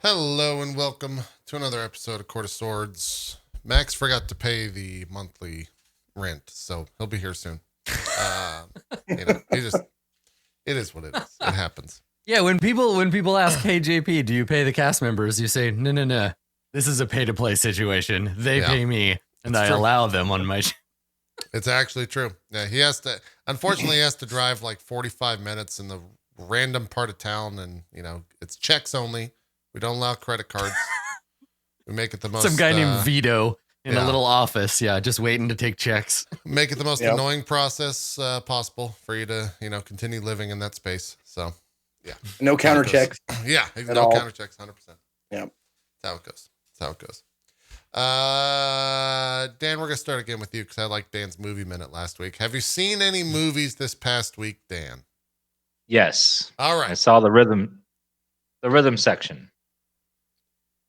Hello and welcome to another episode of Court of Swords. Max forgot to pay the monthly rent, so he'll be here soon. It is what it is. It happens. Yeah, when people ask, "Hey JP, do you pay the cast members?" You say, "No. This is a pay-to-play situation. They pay me, and I allow them on my." It's actually true. Yeah, he has to. Unfortunately, he has to drive like 45 minutes in the random part of town, and it's checks only. We don't allow credit cards. We make it the most. Some guy named Vito in a little office, just waiting to take checks. Make it the most annoying process possible for you to, continue living in that space. So, yeah. No counter checks. Yeah, no counter checks, 100%. Yeah. That's how it goes. Dan, we're gonna start again with you because I liked Dan's movie minute last week. Have you seen any movies this past week, Dan? Yes. All right. I saw the rhythm section.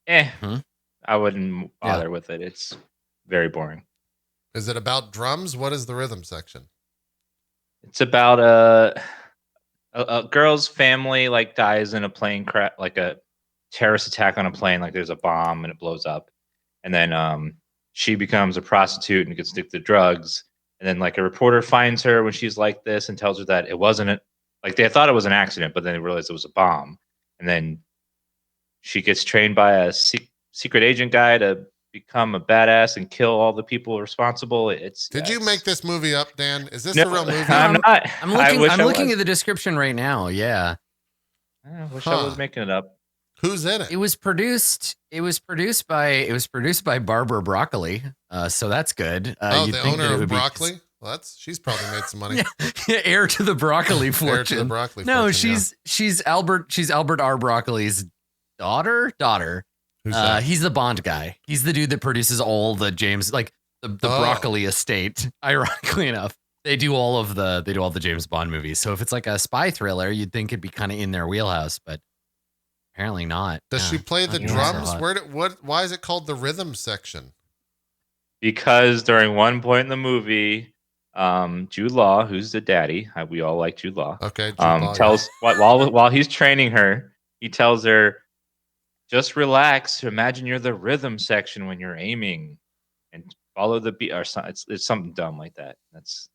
I wouldn't bother with it. It's very boring. Is it about drums? What is the rhythm section? It's about a girl's family dies in a plane crash, like a terrorist attack on a plane. Like there's a bomb and it blows up, and then she becomes a prostitute and gets addicted to drugs. And then a reporter finds her when she's like this and tells her that it wasn't they thought it was an accident, but then they realized it was a bomb. And then she gets trained by a secret agent guy to become a badass and kill all the people responsible. Did you make this movie up, Dan? Is this a real movie? I'm not. I'm looking at the description right now. Yeah. I wish I was making it up. Who's in it? It was produced by Barbara Broccoli. So that's good. The owner of Broccoli? Well, she's probably made some money. Heir to the broccoli fortune. Heir to the broccoli fortune. No, she's Albert R. Broccoli's daughter. Who's that? He's the Bond guy. He's the dude that produces all the James, the Broccoli estate. Ironically enough, they do all the James Bond movies. So if it's like a spy thriller, you'd think it'd be kind of in their wheelhouse, but apparently not. Does she play the drums? Why is it called the rhythm section? Because during one point in the movie, Jude Law, who's the daddy, we all like Jude Law. Okay. Jude Law, tells while he's training her, he tells her, "Just relax. Imagine you're the rhythm section when you're aiming, and follow the beat." Or something. It's something dumb like that.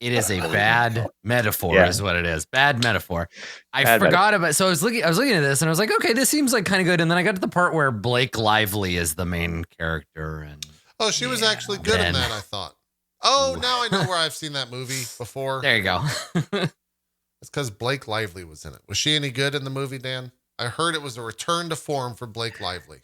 It is a bad metaphor, is what it is. Bad metaphor. I forgot about. So I was looking at this, and I was like, okay, this seems kind of good. And then I got to the part where Blake Lively is the main character, and she was actually good in that, I thought. Oh, now I know where I've seen that movie before. There you go. It's because Blake Lively was in it. Was she any good in the movie, Dan? I heard it was a return to form for Blake Lively.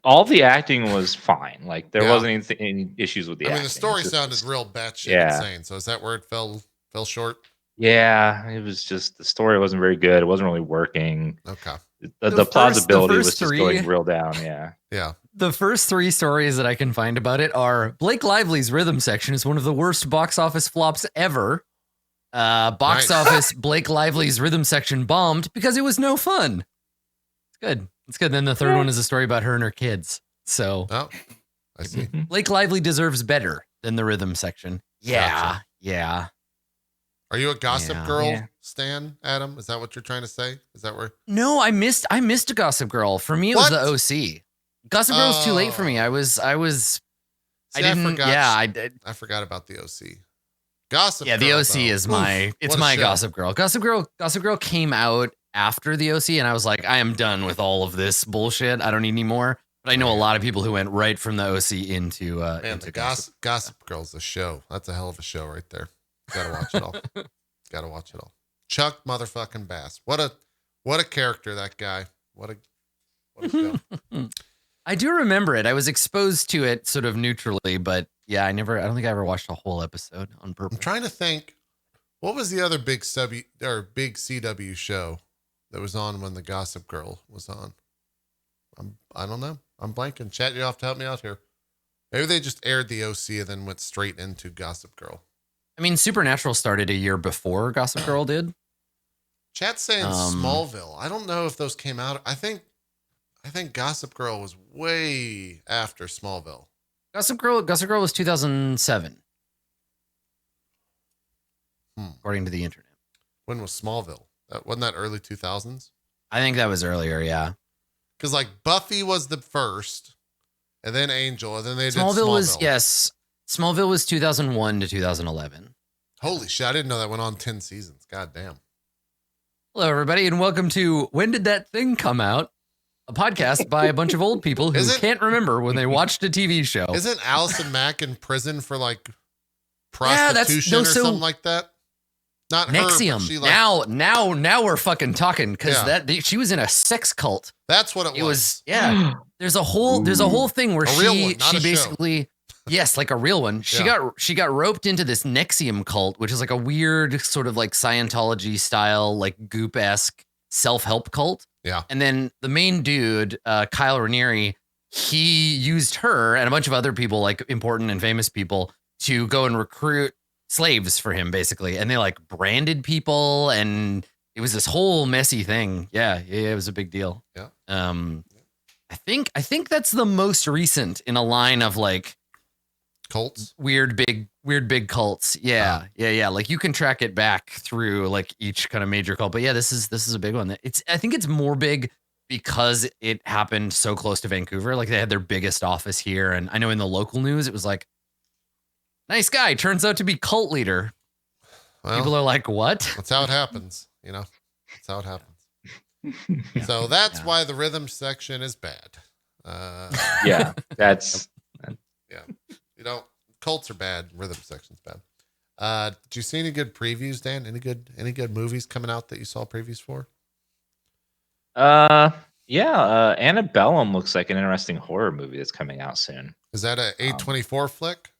All the acting was fine. There wasn't any issues with the acting. The story sounded real batshit insane. So is that where it fell short? Yeah, it was just the story wasn't very good. It wasn't really working. Okay. The plausibility was just going real down. Yeah. Yeah. The first three stories that I can find about it are Blake Lively's rhythm section is one of the worst box office flops ever. Box office, Blake Lively's rhythm section bombed because it was no fun. It's good. Then the third one is a story about her and her kids. So, I see. Blake Lively deserves better than the rhythm section. Yeah. Are you a Gossip Girl stan, Adam? Is that what you're trying to say? Is that where? No, I missed Gossip Girl. For me, it was the OC. Gossip Girl was too late for me. I forgot about the OC. Gossip Girl. The OC is my Gossip Girl. Gossip Girl came out after the OC, and I was like, I am done with all of this bullshit. I don't need any more. But I know a lot of people who went right from the OC into the Gossip Girl's a show. That's a hell of a show right there. Gotta watch it all. Chuck motherfucking Bass. What a character, that guy. What a show. I do remember it. I was exposed to it sort of neutrally, but yeah, I don't think I ever watched a whole episode on purpose. I'm trying to think, what was the other big CW show that was on when the Gossip Girl was on? I don't know. I'm blanking. Chat, you have to help me out here. Maybe they just aired the OC and then went straight into Gossip Girl. I mean, Supernatural started a year before Gossip Girl did. Chat's saying Smallville. I don't know if those came out. I think Gossip Girl was way after Smallville. Gossip Girl was 2007. According to the internet. When was Smallville? Wasn't that early 2000s? I think that was earlier, yeah. Because like Buffy was the first, and then Angel, and then they did Smallville was, yes. Smallville was 2001 to 2011. Holy shit, I didn't know that went on 10 seasons. God damn. Hello, everybody, and welcome to When Did That Thing Come Out? A podcast by a bunch of old people who can't remember when they watched a TV show. Isn't Allison Mack in prison for like prostitution or something like that? Not Nexium. her, but she like, now we're fucking talking because she was in a sex cult. That's what it was. Yeah. There's a whole thing where she basically yes, like a real one. She got roped into this Nexium cult, which is like a weird sort of like Scientology style, like goop-esque self-help cult. Yeah. And then the main dude, Kyle Raniere, he used her and a bunch of other people, like important and famous people, to go and recruit slaves for him, basically. And they like branded people, and it was this whole messy thing. Yeah, it was a big deal. Yeah. I think that's the most recent in a line of like cults, weird big cults. Yeah. Like you can track it back through like each kind of major cult. But yeah, this is a big one. I think it's more big because it happened so close to Vancouver. Like they had their biggest office here, and I know in the local news it was like, nice guy turns out to be cult leader. Well, people are like, what? That's how it happens. You know, that's how it happens. Yeah. So that's why the rhythm section is bad. Yeah. You know, cults are bad. Rhythm section's bad. Did you see any good previews, Dan? Any good movies coming out that you saw previews for? Antebellum looks like an interesting horror movie that's coming out soon. Is that a A24 flick?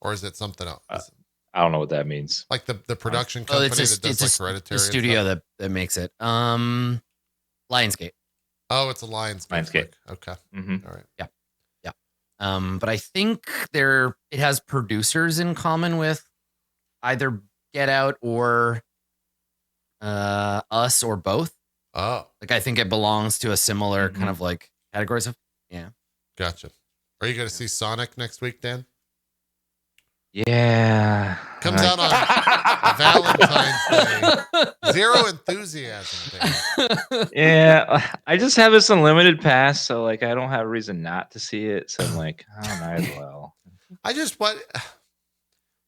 Or is it something else? I don't know what that means. Like the production company that does like Hereditary. The studio that makes it. Lionsgate. Oh, it's a Lionsgate. Flick. Okay. Mm-hmm. All right. Yeah. But I think it has producers in common with either Get Out or Us or both. Oh. Like I think it belongs to a similar kind of like categories of Gotcha. Are you going to see Sonic next week, Dan? Yeah. Comes out on Valentine's Day. Zero enthusiasm, Dan. Yeah. I just have this unlimited pass, so like I don't have a reason not to see it. So I'm like, I might as well.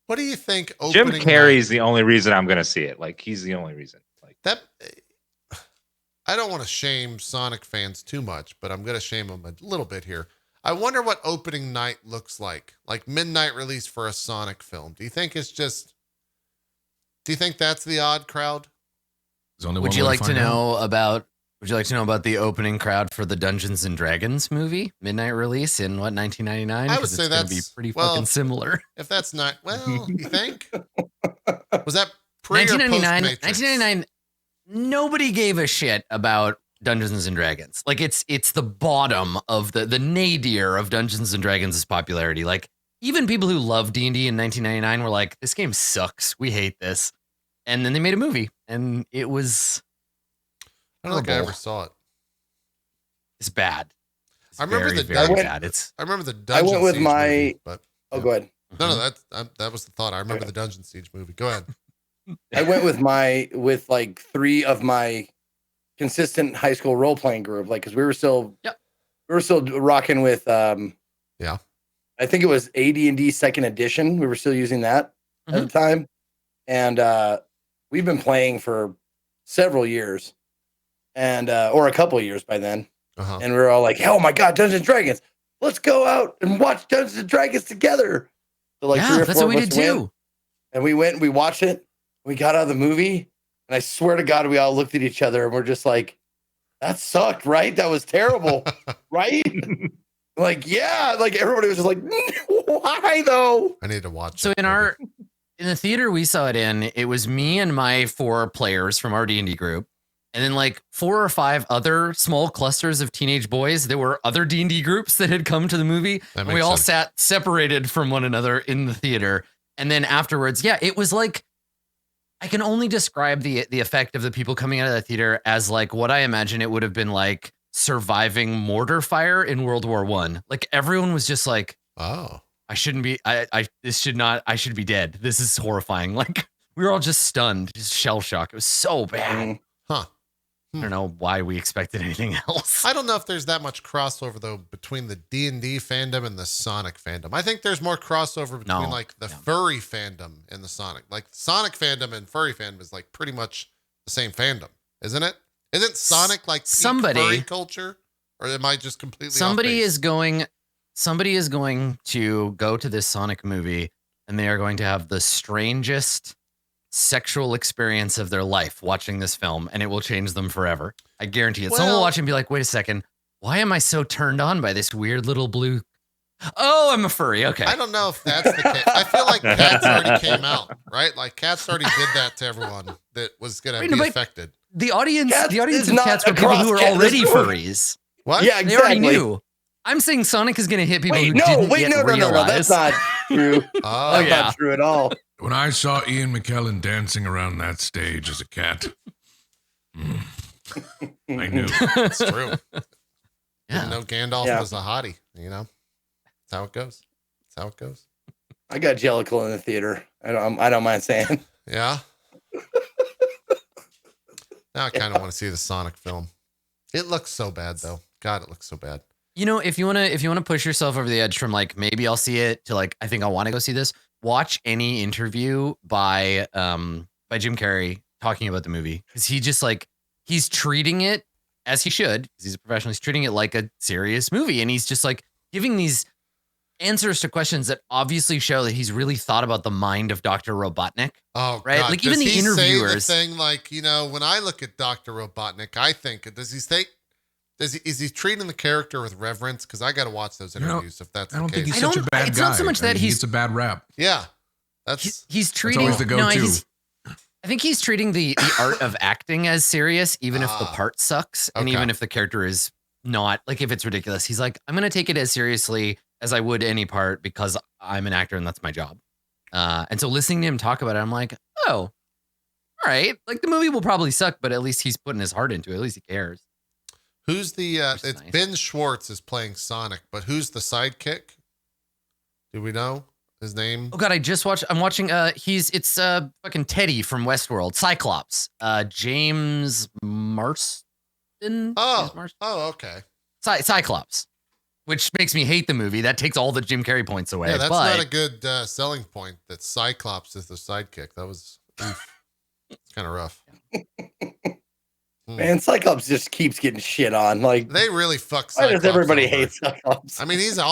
What do you think? Jim Carrey's the only reason I'm gonna see it. Like he's the only reason. Like that. I don't want to shame Sonic fans too much, but I'm gonna shame them a little bit here. I wonder what opening night looks like midnight release for a Sonic film. Do you think that's the odd crowd? Would you like to know about the opening crowd for the Dungeons and Dragons movie midnight release in 1999? I would say that's be pretty fucking similar. If that's not, you think? Was that pre 1999? Or post Matrix? 1999. Nobody gave a shit about Dungeons and Dragons. Like it's the bottom of the nadir of Dungeons and Dragons' popularity. Like even people who loved D&D in 1999 were like, this game sucks. We hate this. And then they made a movie, and it was I don't think I ever saw it. It's bad. I remember the Dungeon I went with Siege my movie, but go ahead. No, that was the thought. I remember the Dungeon Siege movie. Go ahead. I went with like three of my consistent high school role playing group, like because we were still rocking with I think it was AD&D second edition. We were still using that at the time, and we've been playing for several years, and or a couple of years by then, and we were all like, "Oh my god, Dungeons and Dragons! Let's go out and watch Dungeons and Dragons together." So like that's what we did too. And we went and we watched it. We got out of the movie. And I swear to God, we all looked at each other and we're just like, that sucked, right? That was terrible, right? Like, yeah, like everybody was just like, why though? I need to watch it. So in the theater we saw it in, it was me and my 4 players from our D&D group. And then like 4 or 5 other small clusters of teenage boys. There were other D&D groups that had come to the movie. And we all sat separated from one another in the theater. And then afterwards, it was like, I can only describe the effect of the people coming out of the theater as like what I imagine it would have been like surviving mortar fire in World War I. Like everyone was just like, oh, I shouldn't be, I should be dead. This is horrifying. Like we were all just stunned, just shell shock. It was so bad. Huh. I don't know why we expected anything else. I don't know if there's that much crossover though between the D&D fandom and the Sonic fandom. I think there's more crossover between the furry fandom and the Sonic. Like Sonic fandom and furry fandom is like pretty much the same fandom, isn't it? Isn't Sonic like furry culture, or am I just completely? Somebody is going to go to this Sonic movie, and they are going to have the strangest sexual experience of their life watching this film, and it will change them forever. I guarantee it. Someone will watch and be like, wait a second, why am I so turned on by this weird little blue? Oh, I'm a furry. Okay. I don't know if that's the case. I feel like Cats already came out, right? Like Cats already did that to everyone that was going to be affected. The audience of Cats were people who were already furries. What? Yeah, exactly. They already knew. I'm saying Sonic is going to hit people who didn't yet realize. No, that's not true. That's not true at all. When I saw Ian McKellen dancing around that stage as a cat, I knew. It's true. Didn't know Gandalf was a hottie, you know? That's how it goes. That's how it goes. I got Jellicle in the theater. I don't mind saying. Yeah. Now I kind of want to see the Sonic film. It looks so bad though. God, it looks so bad. You know, if you wanna push yourself over the edge from like maybe I'll see it to like I think I want to go see this. Watch any interview by Jim Carrey talking about the movie, because he just like he's treating it as he should, because he's a professional. He's treating it like a serious movie, and he's just like giving these answers to questions that obviously show that he's really thought about the mind of Dr. Robotnik. Oh, right. God. Like even the interviewers saying like, you know, when I look at Dr. Robotnik, I think is he treating the character with reverence? Because I got to watch those interviews if that's the case. I don't think he's such a bad guy. It's not so much that he's a bad rap. Yeah, he's treating. That's always the go-to. I think he's treating the art of acting as serious, even if the part sucks, and even if the character is not like if it's ridiculous. He's like, I'm going to take it as seriously as I would any part because I'm an actor and that's my job. And so listening to him talk about it, I'm like, oh, all right. Like the movie will probably suck, but at least he's putting his heart into it. At least he cares. Who's the, it's nice. Ben Schwartz is playing Sonic, but who's the sidekick? Do we know his name? Oh God, I'm watching, it's fucking Teddy from Westworld, Cyclops, James Marsden. Okay. Cyclops, which makes me hate the movie. That takes all the Jim Carrey points away. Yeah, that's not a good selling point that Cyclops is the sidekick. That was kind of rough. Man, Cyclops just keeps getting shit on. Like they really fuck Cyclops. Why does everybody hate Cyclops? I mean, he's a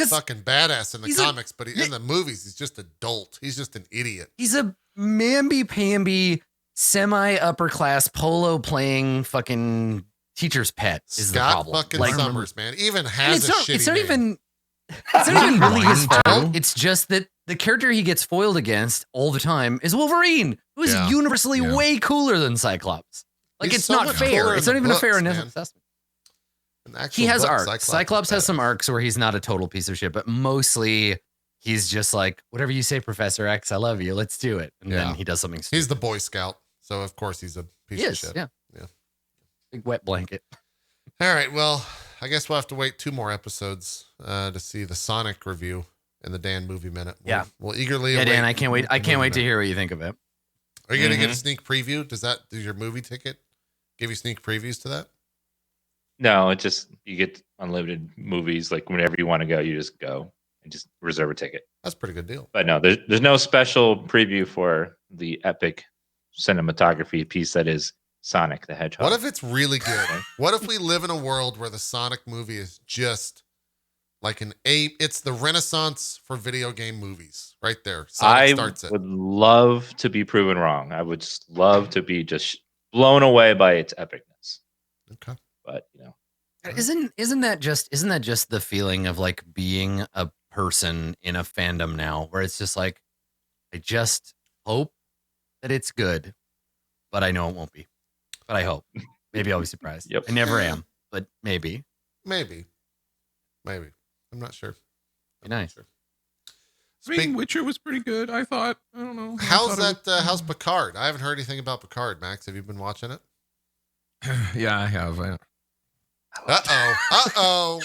fucking badass in the comics, but in the movies, he's just a dolt. He's just an idiot. He's a mamby-pamby, semi-upper class polo playing fucking teacher's pet. Is Scott the problem. Fucking Summers, man, even has a shitty It's not name. even really his fault. It's just that the character he gets foiled against all the time is Wolverine, who is universally way cooler than Cyclops. Like He's it's so not fair. It's not even a fair man. assessment. He has arcs. Cyclops has some arcs where he's not a total piece of shit, but mostly he's just like, whatever you say, Professor X, I love you. Let's do it. And then he does something stupid. He's the Boy Scout, so of course he's a piece of shit. Yeah. Big wet blanket. All right. Well, I guess we'll have to wait 2 more episodes to see the Sonic review in the Dan Movie Minute. We'll eagerly await. Dan, I can't wait. I can't wait to hear what you think of it. Are you going to get a sneak preview? Does your movie ticket give you sneak previews to that? No, it just you get unlimited movies. Like whenever you want to go, you just go and just reserve a ticket. That's a pretty good deal. But no, there's no special preview for the epic cinematography piece that is Sonic the Hedgehog. What if it's really good? What if we live in a world where the Sonic movie is just like it's the Renaissance for video game movies right there. Sonic starts it. I would love to be proven wrong. I would just love to be just blown away by its epicness. Okay. But, you know. Isn't that just the feeling of like being a person in a fandom now where it's just like, I just hope that it's good, but I know it won't be. But I hope. Maybe I'll be surprised. Yep. I never am, but maybe. Maybe. I'm not sure. Be nice. Sure. I mean, Witcher was pretty good, I thought. I don't know. How's Picard? I haven't heard anything about Picard, Max. Have you been watching it? Yeah, I have. Uh-oh.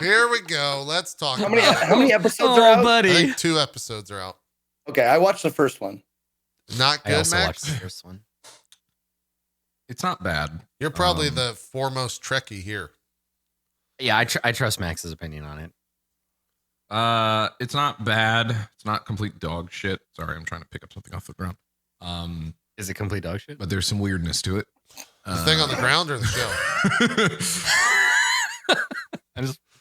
Here we go. Let's talk about it. How many episodes are out? Buddy. I think 2 episodes are out. Okay, I watched the first one. Not good, I also Max? watched the first one. It's not bad. You're probably the foremost Trekkie here. Yeah, I trust Max's opinion on it. It's not bad. It's not complete dog shit. Sorry, I'm trying to pick up something off the ground. Is it complete dog shit? But there's some weirdness to it. The thing on the ground or the show?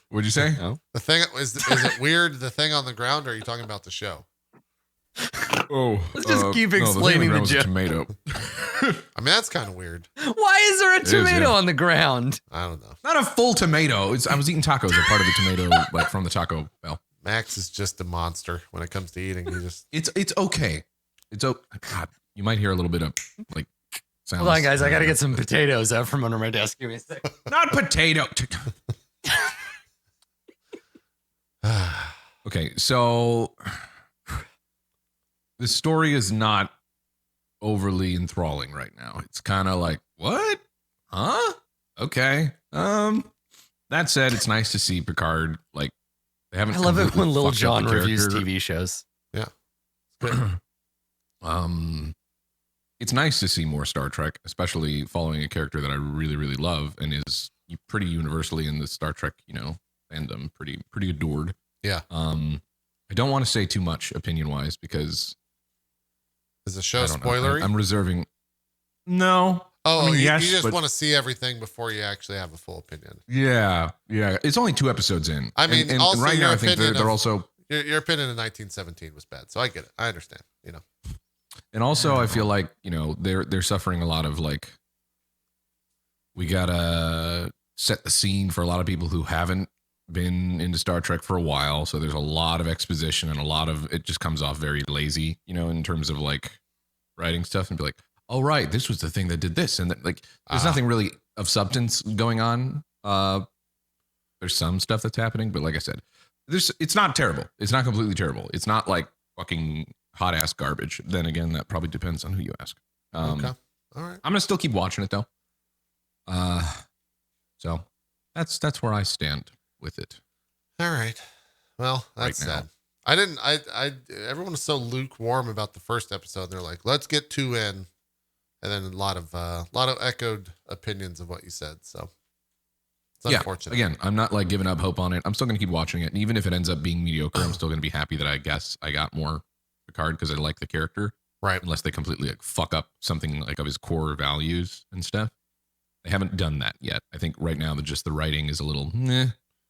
What'd you say? No. The thing is it weird? The thing on the ground, or are you talking about the show? Oh, let's just keep explaining the joke. Tomato. I mean, that's kind of weird. Why is there a tomato on the ground? I don't know. Not a full tomato. I was eating tacos. A part of the tomato, like from the Taco Bell. Max is just a monster when it comes to eating. It's okay. God, you might hear a little bit of like sounds. Hold on, guys. I gotta get some potatoes out from under my desk. Give me a second. Not potato. Okay, so the story is not overly enthralling right now. It's kind of like, what? Huh? Okay. That said, it's nice to see Picard. Like, they haven't. I love it when Lil fucked up Jon the reviews character. TV shows. Yeah. It's nice to see more Star Trek, especially following a character that I really, really love and is pretty universally in the Star Trek, fandom, pretty adored. Yeah. I don't want to say too much opinion wise because is the show spoilery? I'm reserving. No. Oh, yes, you just want to see everything before you actually have a full opinion. Yeah. It's only 2 episodes in. I mean, and also right now I think they're also. Your opinion in 1917 was bad, so I get it. I understand. And also, I feel like they're suffering a lot of like. We gotta set the scene for a lot of people who haven't been into Star Trek for a while, so there's a lot of exposition and a lot of it just comes off very lazy, in terms of like writing stuff and be like, oh right, this was the thing that did this, and that, like there's nothing really of substance going on. There's some stuff that's happening, but like I said, it's not terrible. It's not completely terrible. It's not like fucking hot ass garbage. Then again, that probably depends on who you ask. Okay, all right. I'm gonna still keep watching it though. So that's where I stand with it. All right. Well, that's sad. I didn't. Everyone was so lukewarm about the first episode. They're like, "Let's get 2 in," and then a lot of echoed opinions of what you said. So it's unfortunate. Again, I'm not like giving up hope on it. I'm still gonna keep watching it, and even if it ends up being mediocre, I'm still gonna be happy that I guess I got more Picard because I like the character. Right. Unless they completely like fuck up something like of his core values and stuff. They haven't done that yet. I think right now the writing is a little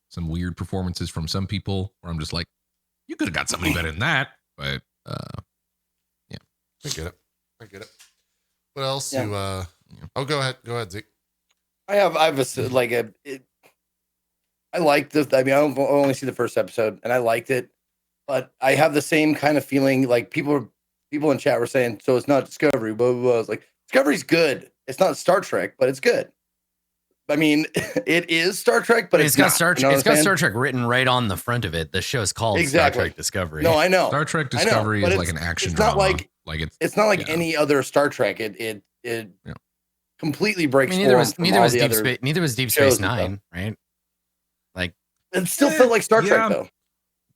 some weird performances from some people where I'm just like, you could have got somebody better than that. But yeah. I get it. What else go ahead, Zeke. I liked this. I mean, I only see the first episode and I liked it, but I have the same kind of feeling like people in chat were saying, so it's not Discovery, blah, blah, blah. I was like, Discovery's good. It's not Star Trek, but it's good. I mean, it is Star Trek, but it's got Star Trek written right on the front of it. The show's called Star Trek Discovery. No, I know. Star Trek Discovery is like an action drama. It's not like any other Star Trek. It completely breaks. Neither was Deep Space Nine, right? Like it still felt like Star Trek though.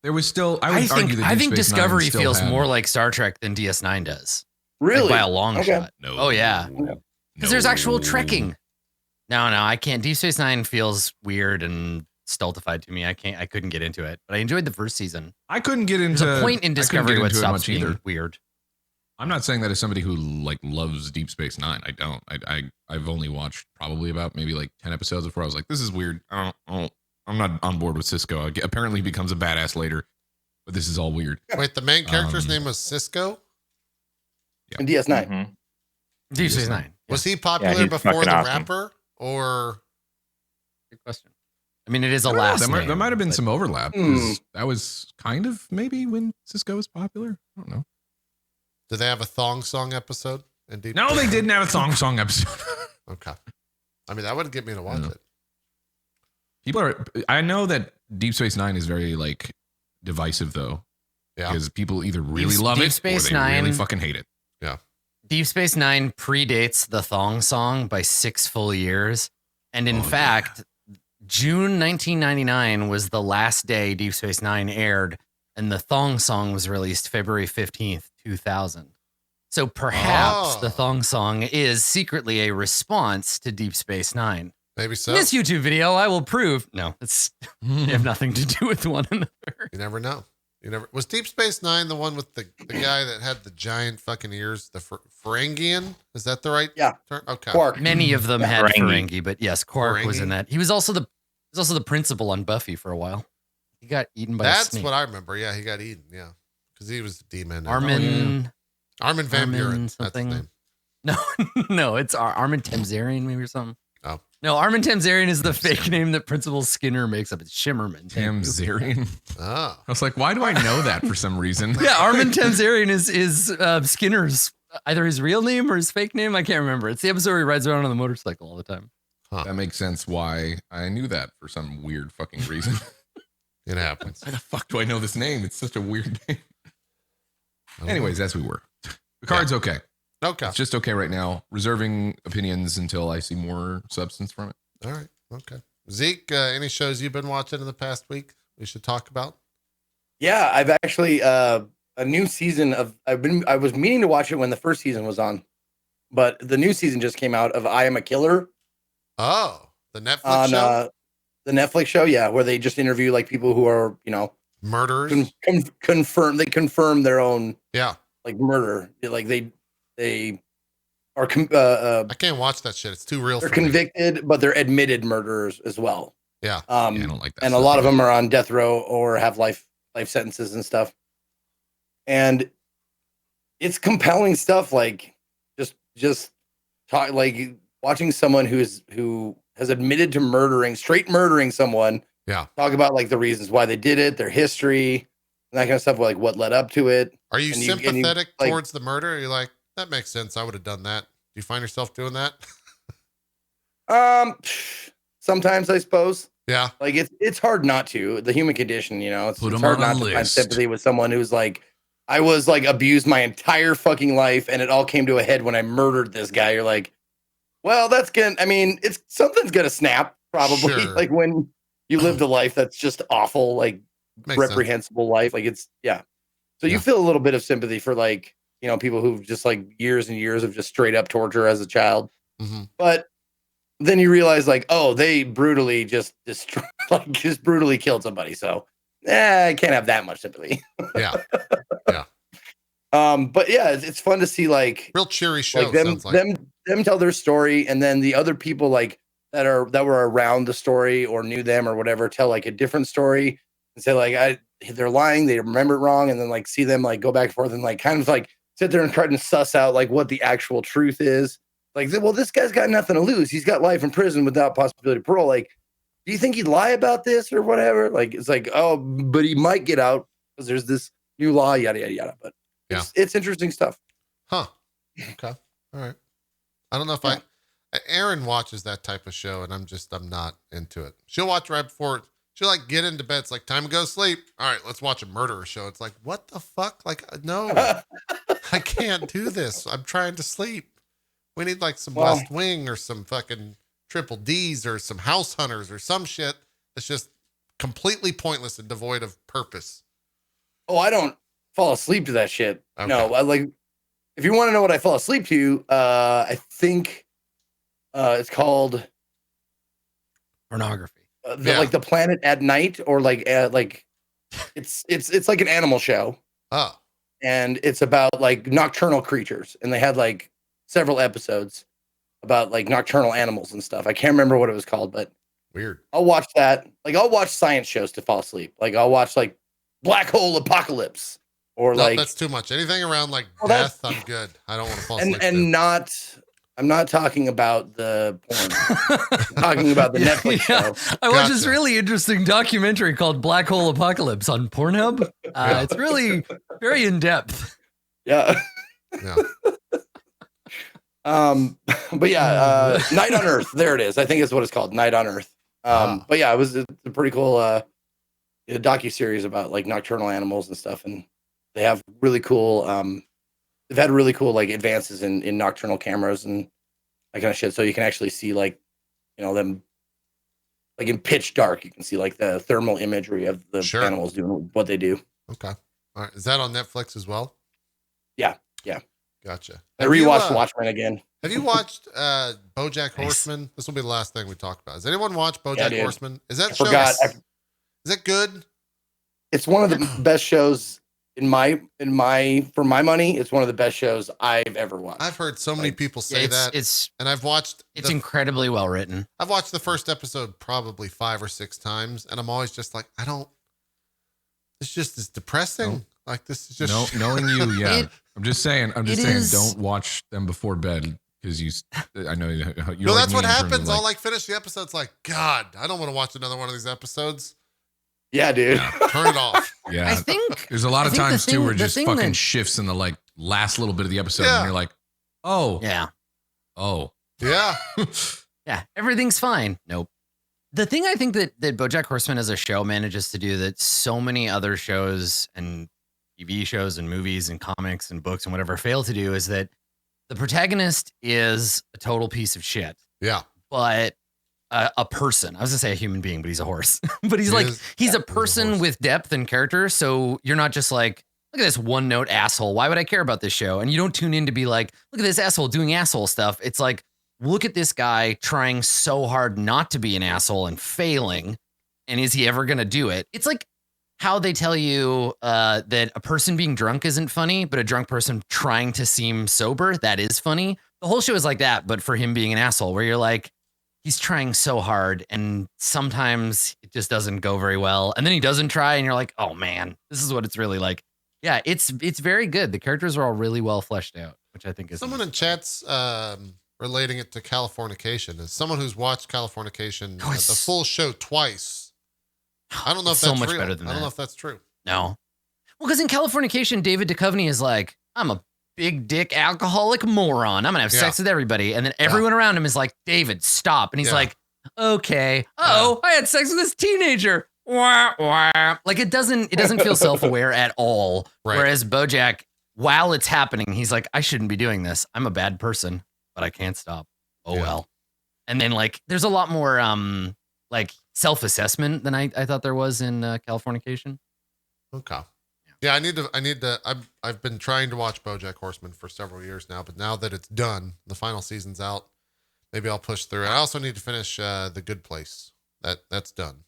There was still. I think Discovery feels more like Star Trek than DS9 does. Really, by a long shot. No. Oh yeah, because there's actual trekking. No, I can't. Deep Space Nine feels weird and stultified to me. I couldn't get into it, but I enjoyed the first season. I couldn't get into. There's a point in Discovery where it stops being weird. I'm not saying that as somebody who like loves Deep Space Nine. I don't. I've only watched probably about maybe like 10 episodes before I was like, this is weird. I'm not on board with Cisco. Apparently he becomes a badass later, but this is all weird. Wait, the main character's name was Cisco? Yeah. In DS9. Mm-hmm. Deep Space Nine. Was he popular before the rapper? Or good question. I mean, it is a last name. There might have been some overlap. That was kind of maybe when Cisco was popular. I don't know. Did they have a thong song episode? No, they didn't have a thong song episode. Okay. I mean, that would get me to watch it. I know that Deep Space Nine is very like divisive though. Yeah. Because people either really love it or they really fucking hate it. Yeah. Deep Space Nine predates the thong song by 6 full years. And in fact, June 1999 was the last day Deep Space Nine aired, and the thong song was released February 15th, 2000. So perhaps the thong song is secretly a response to Deep Space Nine. Maybe so. In this YouTube video, I will prove. No, they have nothing to do with one another. You never know. Was Deep Space Nine the one with the guy that had the giant fucking ears, the Ferengian? Is that the right term? Okay. Quark. Many of them had Ferengi, but yes, Quark was Ferengi. in that. He was also the principal on Buffy for a while. He got eaten by a snake. That's what I remember. Yeah, he got eaten. Yeah, because he was a demon. Armin Van Buren. That's his name. No, it's Armin Tamzarian maybe or something. Oh. No, Armin Tamzarian is the fake name that Principal Skinner makes up. It's Shimmerman. Tamzarian. Oh. I was like, why do I know that for some reason? Yeah, Armin Tamzarian is Skinner's either his real name or his fake name. I can't remember. It's the episode where he rides around on the motorcycle all the time. Huh. That makes sense why I knew that for some weird fucking reason. It happens. Why the fuck do I know this name? It's such a weird name. Anyways, as we were. The card's okay. Okay. It's just okay right now. Reserving opinions until I see more substance from it. All right. Okay. Zeke, any shows you've been watching in the past week we should talk about? Yeah, I've actually a new season of I was meaning to watch it when the first season was on, but the new season just came out of I Am a Killer. Oh, the Netflix show? The Netflix show, yeah, where they just interview like people who are, murderers. They confirm their own like murder. Like they are I can't watch that shit. It's too real. They're convicted, but they're admitted murderers as well. Yeah. I don't like that. And a lot of them are on death row or have life sentences and stuff. And it's compelling stuff. Like just talk, like watching someone who has admitted to straight murdering someone. Yeah. Talk about like the reasons why they did it, their history, and that kind of stuff. Like what led up to it. Are you sympathetic towards the murder? You're like, that makes sense. I would have done that. Do you find yourself doing that? Sometimes I suppose. Yeah. Like it's hard not to. The human condition, it's hard not to find sympathy with someone who's like, I was like abused my entire fucking life, and it all came to a head when I murdered this guy. You're like, well, something's gonna snap probably. Sure. Like when you lived a life that's just awful, like reprehensible life. Like so you feel a little bit of sympathy for like, people who've just like years and years of just straight up torture as a child. Mm-hmm. But then you realize like, oh, they brutally just brutally killed somebody. So I can't have that much sympathy. Yeah. Yeah. But yeah, it's fun to see like real cheery show. Like them tell their story, and then the other people like that were around the story or knew them or whatever tell like a different story and say like they're lying, they remember it wrong, and then like see them like go back and forth and like kind of like sit there and try to suss out like what the actual truth is. Like, well, this guy's got nothing to lose. He's got life in prison without possibility of parole. Like, do you think he'd lie about this or whatever? Like, it's like, oh, but he might get out because there's this new law, yada, yada, yada. But it's interesting stuff. Huh. Okay. All right. I don't know if Erin watches that type of show, and I'm not into it. She'll watch right before, she'll like get into bed. It's like, time to go sleep. All right, let's watch a murderer show. It's like, what the fuck? Like, no, I can't do this. I'm trying to sleep. We need like some West Wing or some fucking Triple D's or some House Hunters or some shit that's just completely pointless and devoid of purpose. Oh, I don't fall asleep to that shit. Okay. No, if you want to know what I fall asleep to, I think it's called pornography. Like The Planet at Night, or like it's like an animal show. Oh, and it's about like nocturnal creatures, and they had like several episodes about like nocturnal animals and stuff. I can't remember what it was called, but weird. I'll watch that. Like I'll watch science shows to fall asleep. Like I'll watch like Black Hole Apocalypse or that's too much. Anything around like death, I'm good. I don't want to fall asleep. And I'm not talking about the porn. I'm talking about the Netflix show. I watched this really interesting documentary called Black Hole Apocalypse on Pornhub. It's really very in depth. Yeah. Yeah. But yeah, Night on Earth. There it is. I think it's what it's called, Night on Earth. But yeah, it was a pretty cool docuseries about like nocturnal animals and stuff, and they have really cool. They've had really cool like advances in nocturnal cameras and that kind of shit. So you can actually see like, them like in pitch dark. You can see like the thermal imagery of the animals doing what they do. Okay. All right. Is that on Netflix as well? Yeah. Yeah. Gotcha. I rewatched Watchmen again. Have you watched BoJack Horseman? This will be the last thing we talk about. Has anyone watched BoJack Horseman? Is that show? Is it good? It's one of the best shows for my money. It's one of the best shows I've ever watched. I've heard so many people say that. And I've watched. It's incredibly well written. I've watched the first episode probably 5 or 6 times, and I'm always just like, it's just as depressing. No. Like this is just knowing you. Yeah, I'm just saying. Don't watch them before bed because I know you're. No, that's what happens. I'll finish the episode. It's like, God, I don't want to watch another one of these episodes. Yeah, dude. Yeah, turn it off. Yeah, I think there's a lot of times too where it just fucking shifts in the last little bit of the episode, and you're like, oh yeah, oh yeah, yeah, everything's fine. Nope. The thing I think that BoJack Horseman as a show manages to do that so many other shows and TV shows and movies and comics and books and whatever fail to do is that the protagonist is a total piece of shit. Yeah. But a person, I was gonna say a human being, but he's a horse. But he's a person with depth and character. So you're not just like, look at this one note asshole. Why would I care about this show? And you don't tune in to be like, look at this asshole doing asshole stuff. It's like, look at this guy trying so hard not to be an asshole and failing. And is he ever going to do it? It's like how they tell you that a person being drunk isn't funny, but a drunk person trying to seem sober, that is funny. The whole show is like that, but for him being an asshole, where you're like, he's trying so hard and sometimes it just doesn't go very well. And then he doesn't try and you're like, oh man, this is what it's really like. Yeah, it's very good. The characters are all really well fleshed out, which I think is someone in chat's relating it to Californication. As someone who's watched Californication the full show twice, I don't know if that's so much real. better than I don't know if that's true. No. Well, because in Californication, David Duchovny is like, I'm a big dick alcoholic moron. I'm gonna have sex with everybody. And then everyone around him is like, David, stop. And he's like, okay. Oh, I had sex with this teenager. Wah, wah. Like it doesn't feel self-aware at all. Right. Whereas Bojack, while it's happening, he's like, I shouldn't be doing this. I'm a bad person, but I can't stop. Oh well. And then there's a lot more self-assessment than I thought there was in Californication. Okay. Yeah, I need to. I've been trying to watch BoJack Horseman for several years now, but now that it's done, the final season's out. Maybe I'll push through. I also need to finish The Good Place. That's done.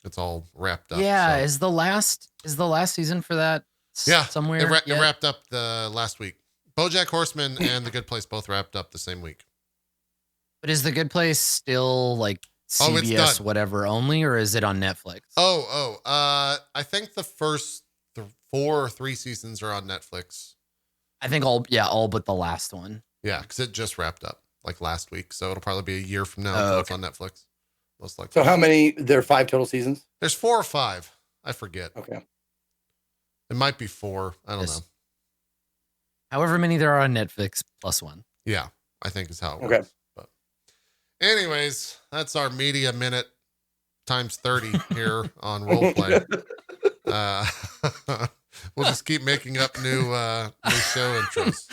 It's all wrapped up. Yeah, so. Is the last season for that? Yeah, somewhere. It wrapped up the last week. BoJack Horseman and The Good Place both wrapped up the same week. But is The Good Place still CBS whatever only, or is it on Netflix? I think the first 4 or 3 seasons are on Netflix. I think all but the last one. Yeah, because it just wrapped up last week, so it'll probably be a year from now until it's on Netflix. Most likely. So how many? There are 5 total seasons. There's 4 or 5. I forget. Okay. It might be 4. I don't know. However many there are on Netflix plus 1. Yeah, I think is how it works. But anyways, that's our media minute times 30 here on RollPlay. We'll just keep making up new show intros.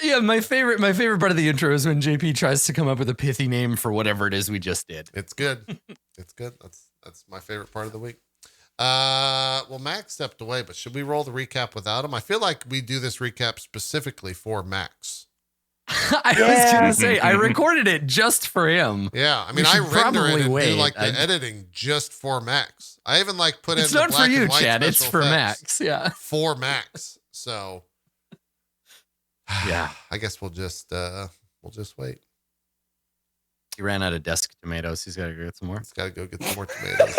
Yeah, my favorite part of the intro is when JP tries to come up with a pithy name for whatever it is we just did. It's good. It's good. That's my favorite part of the week. Well, Max stepped away, but should we roll the recap without him? I feel like we do this recap specifically for Max. I was gonna say I recorded it just for him. Yeah, I mean I render it and do the editing just for Max. I even put it's in not the black for you, and white Chad. It's for Max. Yeah, for Max. So yeah, I guess we'll just wait. He ran out of desk tomatoes. He's got to go get some more. He's got to go get some more tomatoes.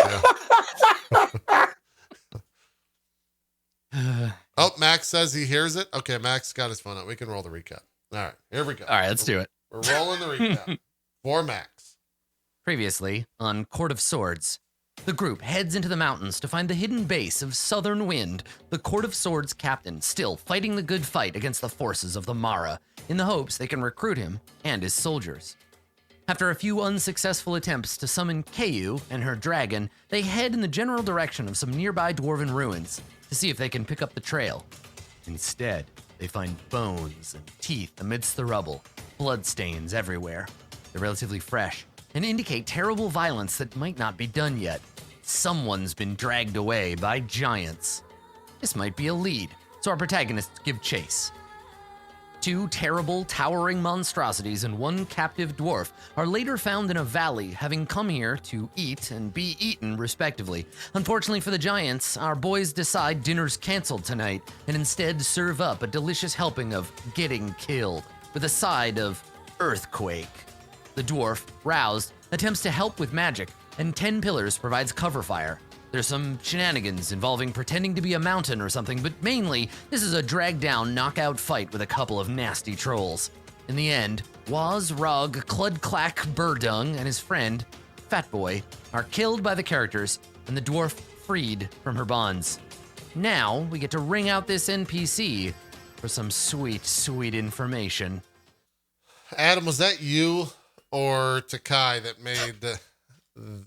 Yeah. Oh, Max says he hears it. Okay, Max got his phone out. We can roll the recap. All right, here we go. All right, let's do it. We're rolling the recap for Max. Previously on Court of Swords, the group heads into the mountains to find the hidden base of Southern Wind, the Court of Swords captain still fighting the good fight against the forces of the Mara, in the hopes they can recruit him and his soldiers. After a few unsuccessful attempts to summon Keiyu and her dragon, they head in the general direction of some nearby dwarven ruins to see if they can pick up the trail. Instead, they find bones and teeth amidst the rubble, bloodstains everywhere. They're relatively fresh and indicate terrible violence that might not be done yet. Someone's been dragged away by giants. This might be a lead, so our protagonists give chase. 2 terrible, towering monstrosities and 1 captive dwarf are later found in a valley, having come here to eat and be eaten, respectively. Unfortunately for the giants, our boys decide dinner's canceled tonight and instead serve up a delicious helping of getting killed with a side of earthquake. The dwarf, roused, attempts to help with magic, and 10 Pillars provides cover fire. There's some shenanigans involving pretending to be a mountain or something, but mainly, this is a drag-down, knockout fight with a couple of nasty trolls. In the end, Waz, Rug, Cludclack, Burdung, and his friend, Fat Boy, are killed by the characters, and the dwarf freed from her bonds. Now, we get to ring out this NPC for some sweet, sweet information. Adam, was that you or Takai that made the...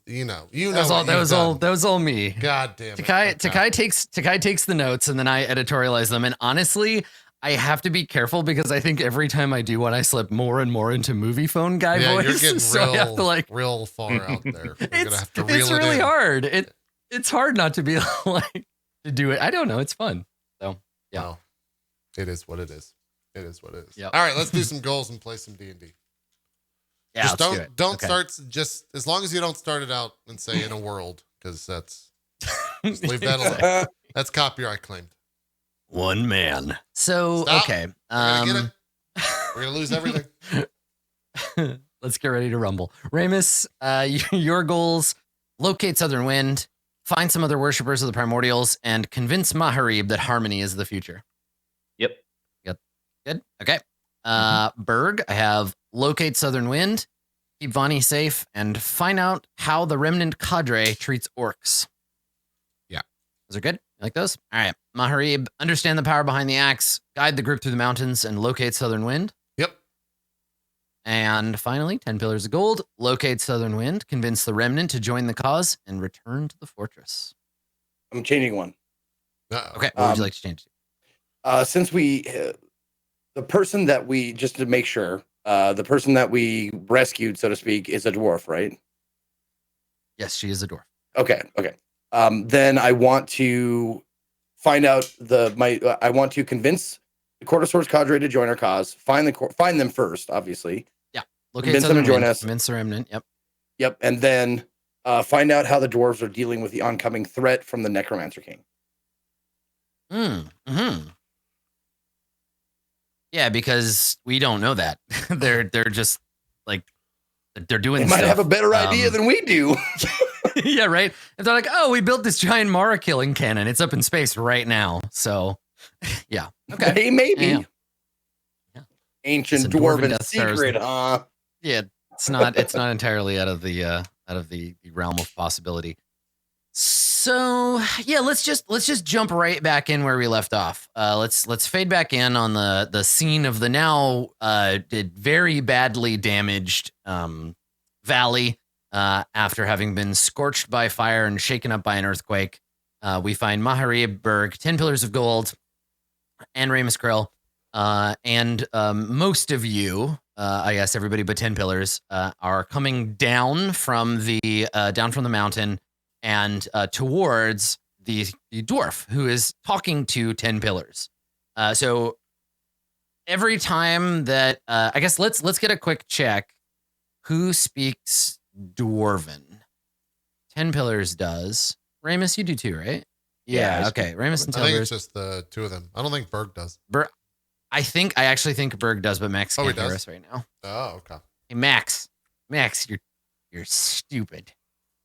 That was all me. God damn it. Takai takes the notes and then I editorialize them. And honestly, I have to be careful because I think every time I do one, I slip more and more into movie phone guy voice. You're getting so I have to real far out there. It's really hard. It's hard not to be like to do it. I don't know. It's fun. So yeah, well, it is what it is. It is what it is. Yep. All right, let's do some goals and play some D&D. Yeah, just don't okay. start, just as long as you don't start it out and say in a world, because just leave that alone. That's copyright claimed. One man. So Stop. Okay. We're gonna get it. We're gonna lose everything. Let's get ready to rumble. Ramus, your goals: locate Southern Wind, find some other worshippers of the primordials, and convince Maharib that harmony is the future. Yep. Good. Okay. Berg, I have locate Southern Wind, keep Vani safe, and find out how the remnant cadre treats orcs. Yeah. Those are good? You like those? All right. Maharib, understand the power behind the axe, guide the group through the mountains, and locate Southern Wind. Yep. And finally, 10 Pillars of Gold, locate Southern Wind, convince the remnant to join the cause, and return to the fortress. I'm changing one. Uh-oh. Okay. What would you like to change? Since we, the person that we, just to make sure, the person that we rescued, so to speak, is a dwarf, right? Yes, she is a dwarf. Okay. Then I want to find out I want to convince the Court of Swords cadre to join our cause. Find them first, obviously. Yeah. Locate Convince them to join us. Convince the remnant. Yep. Yep. And then find out how the dwarves are dealing with the oncoming threat from the Necromancer King. Mm-hmm. Yeah, because we don't know that. they're just like they're doing. They stuff. might have a better idea than we do. Yeah, right. And they're like, "Oh, we built this giant Mara killing cannon. It's up in space right now." So, yeah. Okay. Hey, maybe. Yeah. Ancient It's a dwarven dwarven Death Stars. secret, huh? Yeah, it's not entirely out of the realm of possibility. So yeah, let's just jump right back in where we left off. Let's fade back in on the scene of the now very badly damaged valley after having been scorched by fire and shaken up by an earthquake. We find Maharib, Berg, 10 Pillars of Gold, and Ramus Krill, and most of you, I guess everybody but 10 Pillars, are coming down from the mountain and towards the dwarf who is talking to 10 Pillars. So every time that I guess let's get a quick check. Who speaks Dwarven? 10 Pillars does. Ramus, you do too, right? Yeah. Okay. Ramus and 10 I think Pillars. it's just the two of them. I don't think Berg does. I actually think Berg does, but Max can't hear us right now. Oh, okay. Hey, Max, you're stupid.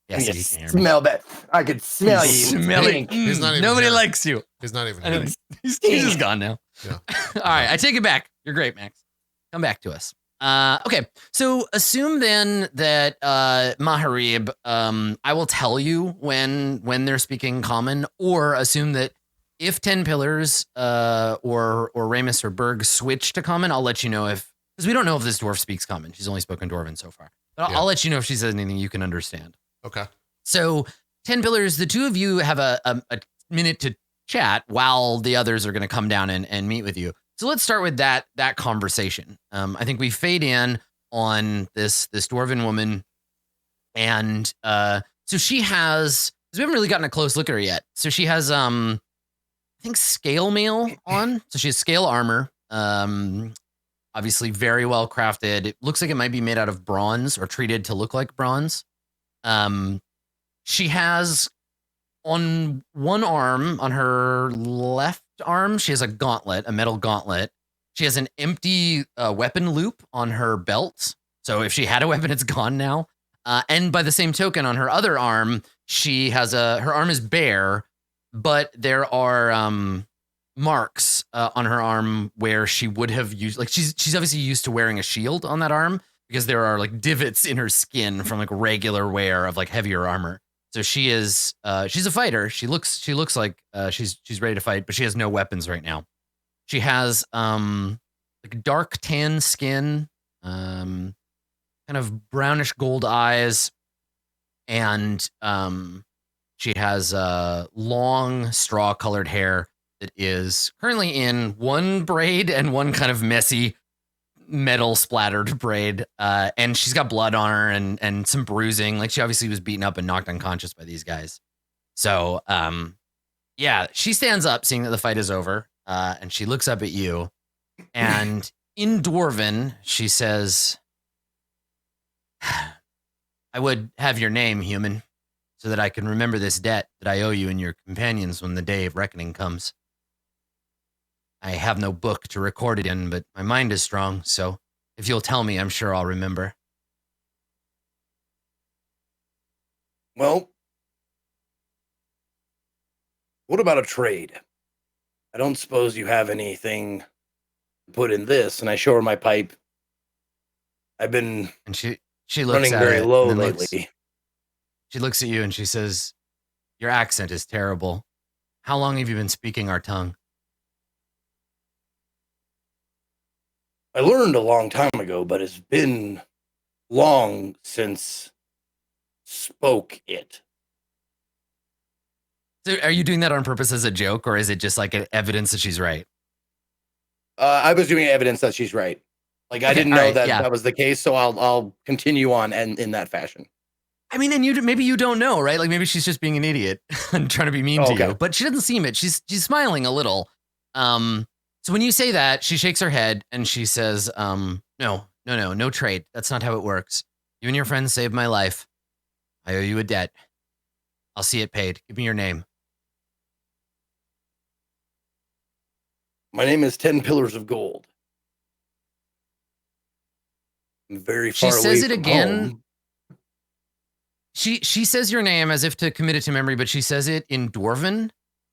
Yes, you can hear me. Smell that. I could smell you. Smell it. He's not even Nobody here. likes you. He's not even I know, here. he's just gone now. Yeah. All right, I take it back. You're great, Max. Come back to us. Okay, so assume then that Maharib, I will tell you when they're speaking common, or assume that if 10 Pillars or Ramus or Berg switch to common, I'll let you know because we don't know if this dwarf speaks common. She's only spoken Dwarven so far. But I'll let you know if she says anything you can understand. Okay. So 10 Pillars, the two of you have a minute to chat while the others are going to come down and meet with you. So let's start with that conversation. I think we fade in on this Dwarven woman. And so she has, because we haven't really gotten a close look at her yet. So she has, I think, scale mail on. So she has scale armor. Obviously very well crafted. It looks like it might be made out of bronze or treated to look like bronze. She has on one arm, on her left arm, she has a gauntlet, a metal gauntlet. She has an empty weapon loop on her belt. So if she had a weapon, it's gone now. And by the same token, on her other arm, she has her arm is bare, but there are marks on her arm where she would have used, like she's obviously used to wearing a shield on that arm because there are like divots in her skin from like regular wear of like heavier armor. So she is she's a fighter. She looks like she's ready to fight, but she has no weapons right now. She has like dark tan skin, kind of brownish gold eyes, and she has long straw colored hair that is currently in one braid and one kind of messy metal splattered braid. And she's got blood on her and some bruising. Like she obviously was beaten up and knocked unconscious by these guys. So yeah, she stands up seeing that the fight is over. And she looks up at you, and in Dwarven, she says, I would have your name, human, so that I can remember this debt that I owe you and your companions when the day of reckoning comes. I have no book to record it in, but my mind is strong, so if you'll tell me, I'm sure I'll remember. Well, what about a trade? I don't suppose you have anything to put in this, and I show her my pipe. I've been and she looks running at very it low and lately. She looks at you and she says, your accent is terrible. How long have you been speaking our tongue? I learned a long time ago, but it's been long since spoke it. So are you doing that on purpose as a joke, or is it just like evidence that she's right? I was doing evidence that she's right. Like I didn't know that that was the case, so I'll continue on and in that fashion. I mean, and maybe you don't know, right? Like maybe she's just being an idiot and trying to be mean to you, but she doesn't seem it. She's smiling a little. So when you say that, she shakes her head and she says, no trade. That's not how it works. You and your friends saved my life. I owe you a debt. I'll see it paid. Give me your name. My name is 10 Pillars of Gold. I'm very far away. She says it again. Home. She says your name as if to commit it to memory, but she says it in Dwarven.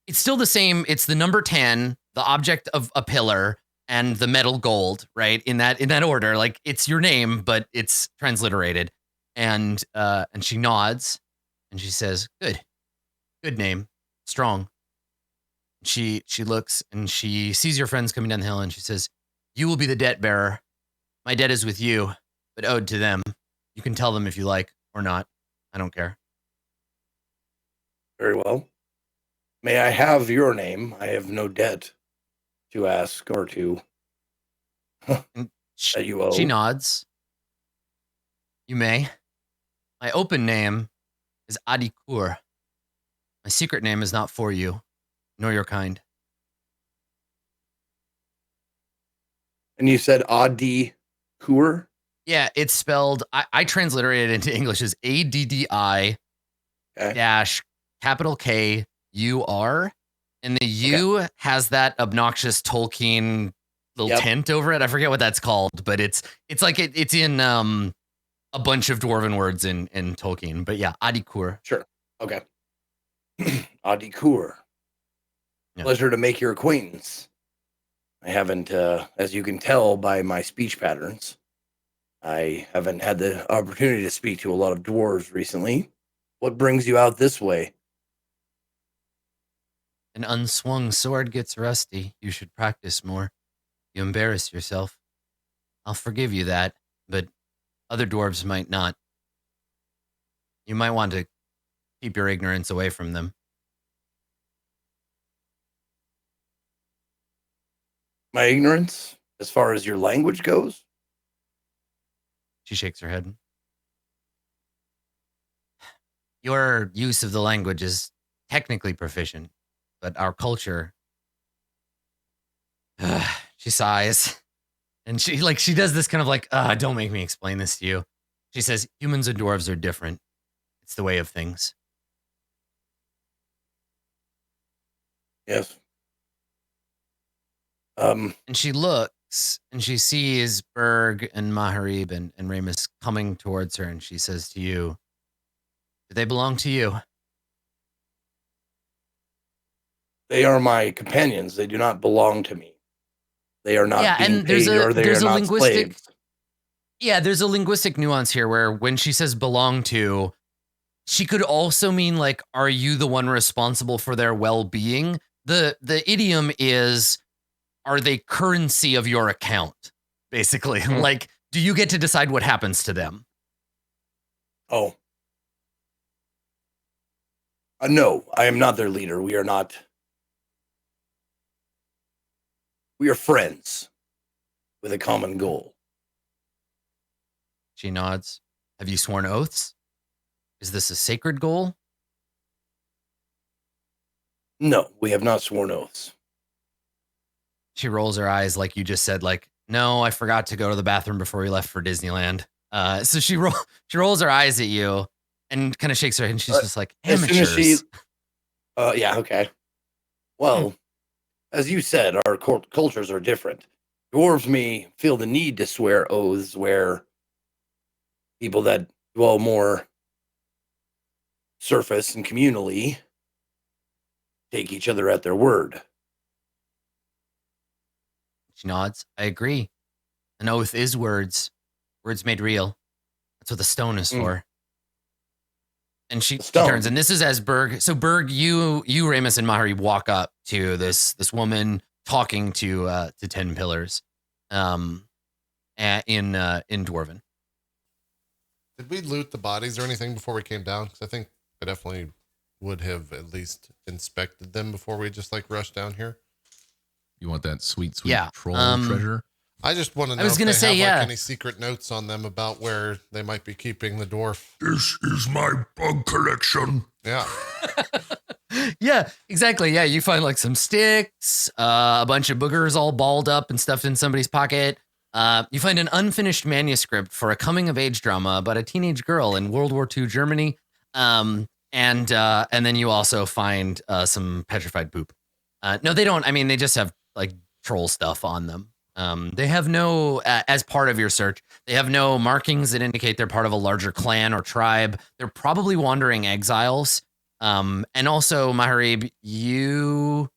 It's still the same. It's the number 10, the object of a pillar, and the metal gold, right? In that order. Like it's your name, but it's transliterated. And she nods and she says, Good name. Strong. She looks and she sees your friends coming down the hill and she says, you will be the debt bearer. My debt is with you, but owed to them. You can tell them if you like or not. I don't care. Very well. May I have your name? I have no debt to ask or to that you owe. She nods. You may. My open name is Adikur. My secret name is not for you, nor your kind. And you said Adikur? Yeah, it's spelled, I transliterated it into English as ADDI dash capital KUR. And the U has that obnoxious Tolkien little tent over it. I forget what that's called, but it's like it's in a bunch of Dwarven words in Tolkien. But yeah, Adikur. Sure. Okay. Adikur. Yeah. Pleasure to make your acquaintance. I haven't, as you can tell by my speech patterns, I haven't had the opportunity to speak to a lot of dwarves recently. What brings you out this way? An unswung sword gets rusty. You should practice more. You embarrass yourself. I'll forgive you that, but other dwarves might not. You might want to keep your ignorance away from them. My ignorance, as far as your language goes? She shakes her head. Your use of the language is technically proficient, but our culture... She sighs. And she does this kind of like, don't make me explain this to you. She says, humans and dwarves are different. It's the way of things. Yes. And she looks and she sees Berg and Maharib and Ramus coming towards her. And she says to you, do they belong to you? They are my companions. They do not belong to me. They are not being and there's paid, or they are not linguistic slaves. Yeah, there's a linguistic nuance here where when she says belong to, she could also mean like, are you the one responsible for their well-being? The idiom is, are they currency of your account? Basically, like, do you get to decide what happens to them? Oh. No, I am not their leader. We are not. We are friends with a common goal. She nods. Have you sworn oaths? Is this a sacred goal? No, we have not sworn oaths. She rolls her eyes like you just said, like, no, I forgot to go to the bathroom before we left for Disneyland. So she rolls her eyes at you and kind of shakes her head and she's just like, amateurs. Yeah, okay. Well, as you said, our cultures are different. Dwarves may feel the need to swear oaths, where people that dwell more surface and communally take each other at their word. She nods. I agree. An oath is words. Words made real. That's what the stone is for. And she turns, and this is as Berg. So Berg, you, Ramus, and Mahari walk up to this woman talking to 10 pillars, in Dwarven. Did we loot the bodies or anything before we came down? Because I think I definitely would have at least inspected them before we just like rushed down here. You want that sweet troll treasure? I just want to know if they have like any secret notes on them about where they might be keeping the dwarf. This is my bug collection. Yeah. Yeah, exactly. Yeah, you find like some sticks, a bunch of boogers all balled up and stuffed in somebody's pocket. You find an unfinished manuscript for a coming-of-age drama about a teenage girl in World War II Germany. And then you also find some petrified poop. No, they don't. I mean, they just have like troll stuff on them. They have no, as part of your search, they have no markings that indicate they're part of a larger clan or tribe. They're probably wandering exiles. And also, Maharib, you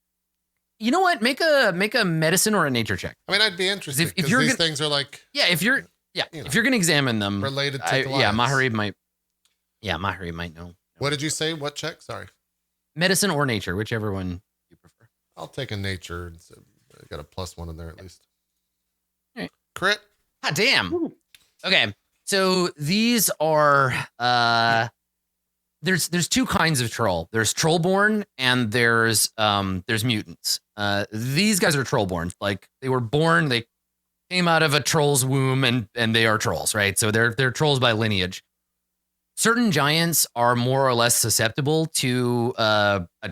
know what? Make a medicine or a nature check. I mean, I'd be interested because these things are like, if you're gonna examine them, related to Goliaths. Maharib might know. What did you say? What check? Sorry. Medicine or nature, whichever one you prefer. I'll take a nature. I got a +1 in there at least. All right. Crit. Ah, damn. Ooh. Okay. So these are there's two kinds of troll. There's trollborn and there's mutants. These guys are trollborn. Like they were born, they came out of a troll's womb and they are trolls, right? So they're trolls by lineage. Certain giants are more or less susceptible to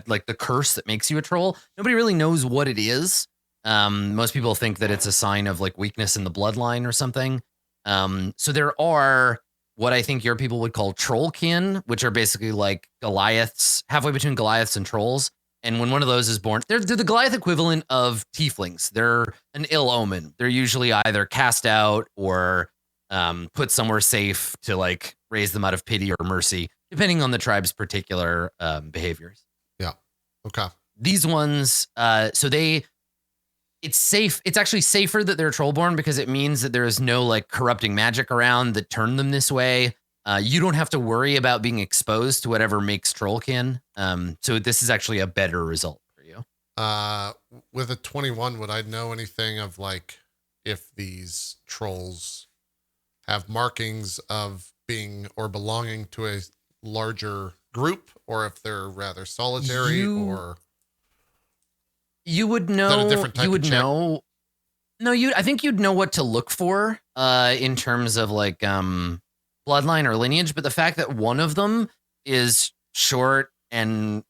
like the curse that makes you a troll. Nobody really knows what it is. Most people think that it's a sign of like weakness in the bloodline or something. So there are what I think your people would call trollkin, which are basically like Goliaths, halfway between Goliaths and trolls. And when one of those is born, they're the Goliath equivalent of tieflings. They're an ill omen. They're usually either cast out or put somewhere safe to like raise them out of pity or mercy, depending on the tribe's particular behaviors. Yeah. Okay. These ones, it's safe. It's actually safer that they're trollborn because it means that there is no like corrupting magic around that turned them this way. You don't have to worry about being exposed to whatever makes trollkin. So this is actually a better result for you. With a 21, would I know anything of like if these trolls have markings of being or belonging to a larger group, or if they're rather solitary, or you would know. You would know. No, I think you'd know what to look for in terms of like bloodline or lineage. But the fact that one of them is short and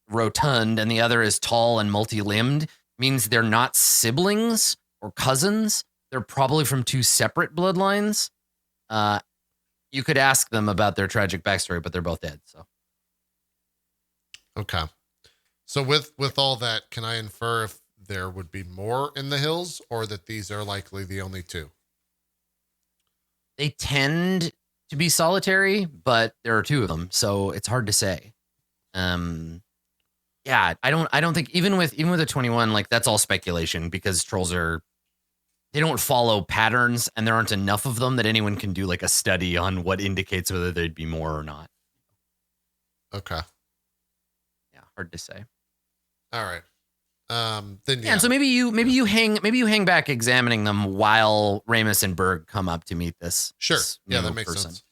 rotund and the other is tall and multi-limbed means they're not siblings cousins. They're probably from two separate bloodlines. You could ask them about their tragic backstory, but they're both dead. So, okay. So with all that, can I infer if there would be more in the hills, or that these are likely the only two? they tend to be solitary, but there are two of them, so it's hard to say. Yeah, I don't think even with a 21, like that's all speculation because trolls they don't follow patterns, and there aren't enough of them that anyone can do like a study on what indicates whether there'd be more or not. Okay. Yeah, hard to say. All right. Then yeah. And so maybe you hang back examining them while Ramus and Berg come up to meet this. Sure. This Yeah, new that makes person. sense.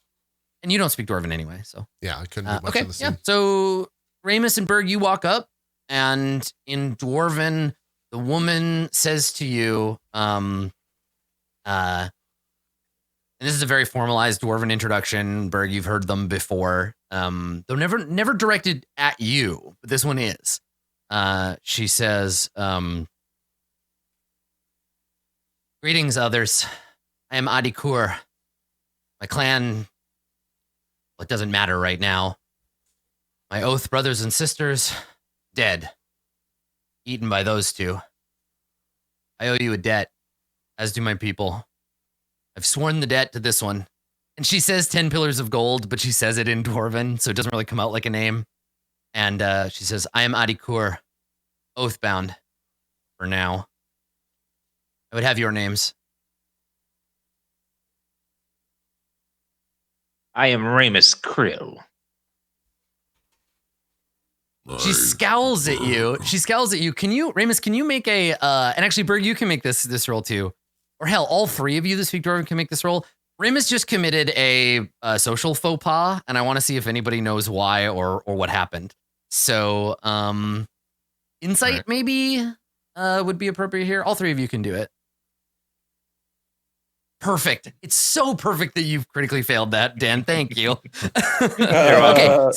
And you don't speak Dwarven anyway, so yeah, I couldn't do much okay. in the scene. Yeah. So Ramus and Berg, you walk up, and in Dwarven, the woman says to you, and this is a very formalized Dwarven introduction. Berg, you've heard them before. Though never directed at you, but this one is. She says, greetings, others. I am Adikur. My clan, well, it doesn't matter right now. My oath brothers and sisters, dead. Eaten by those two. I owe you a debt, as do my people. I've sworn the debt to this one. And she says 10 pillars of gold, but she says it in Dwarven, so it doesn't really come out like a name. And she says, I am Adikur, oathbound, for now. I would have your names. I am Ramus Krill. She scowls at you. Ramus, can you make a, and actually, Berg, you can make this roll too. Or hell, all three of you that speak Dwarven can make this roll. Ramus just committed a social faux pas, and I want to see if anybody knows why or what happened. So, insight right. maybe would be appropriate here. All three of you can do it. Perfect. It's so perfect that you've critically failed that, Dan. Thank you. Okay,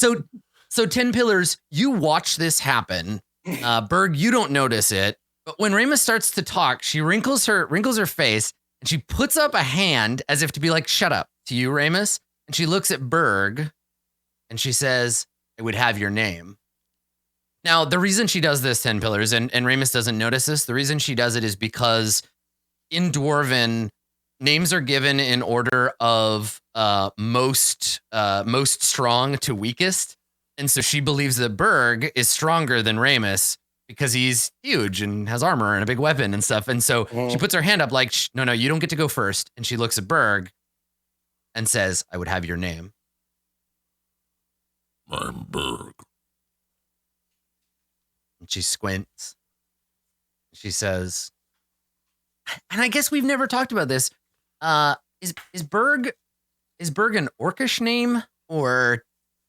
so 10 pillars, you watch this happen. Berg, you don't notice it. But when Ramus starts to talk, she wrinkles her face, and she puts up a hand as if to be like, shut up to you, Ramus. And she looks at Berg, and she says, I would have your name. Now, the reason she does this, 10 pillars, and Ramus doesn't notice this, the reason she does it is because in Dwarven, names are given in order of most strong to weakest. And so she believes that Berg is stronger than Ramus because he's huge and has armor and a big weapon and stuff. And so she puts her hand up like, no, you don't get to go first. And she looks at Berg and says, I would have your name. I'm Berg. And she squints. She says, and I guess we've never talked about this. Is Berg an orcish name, or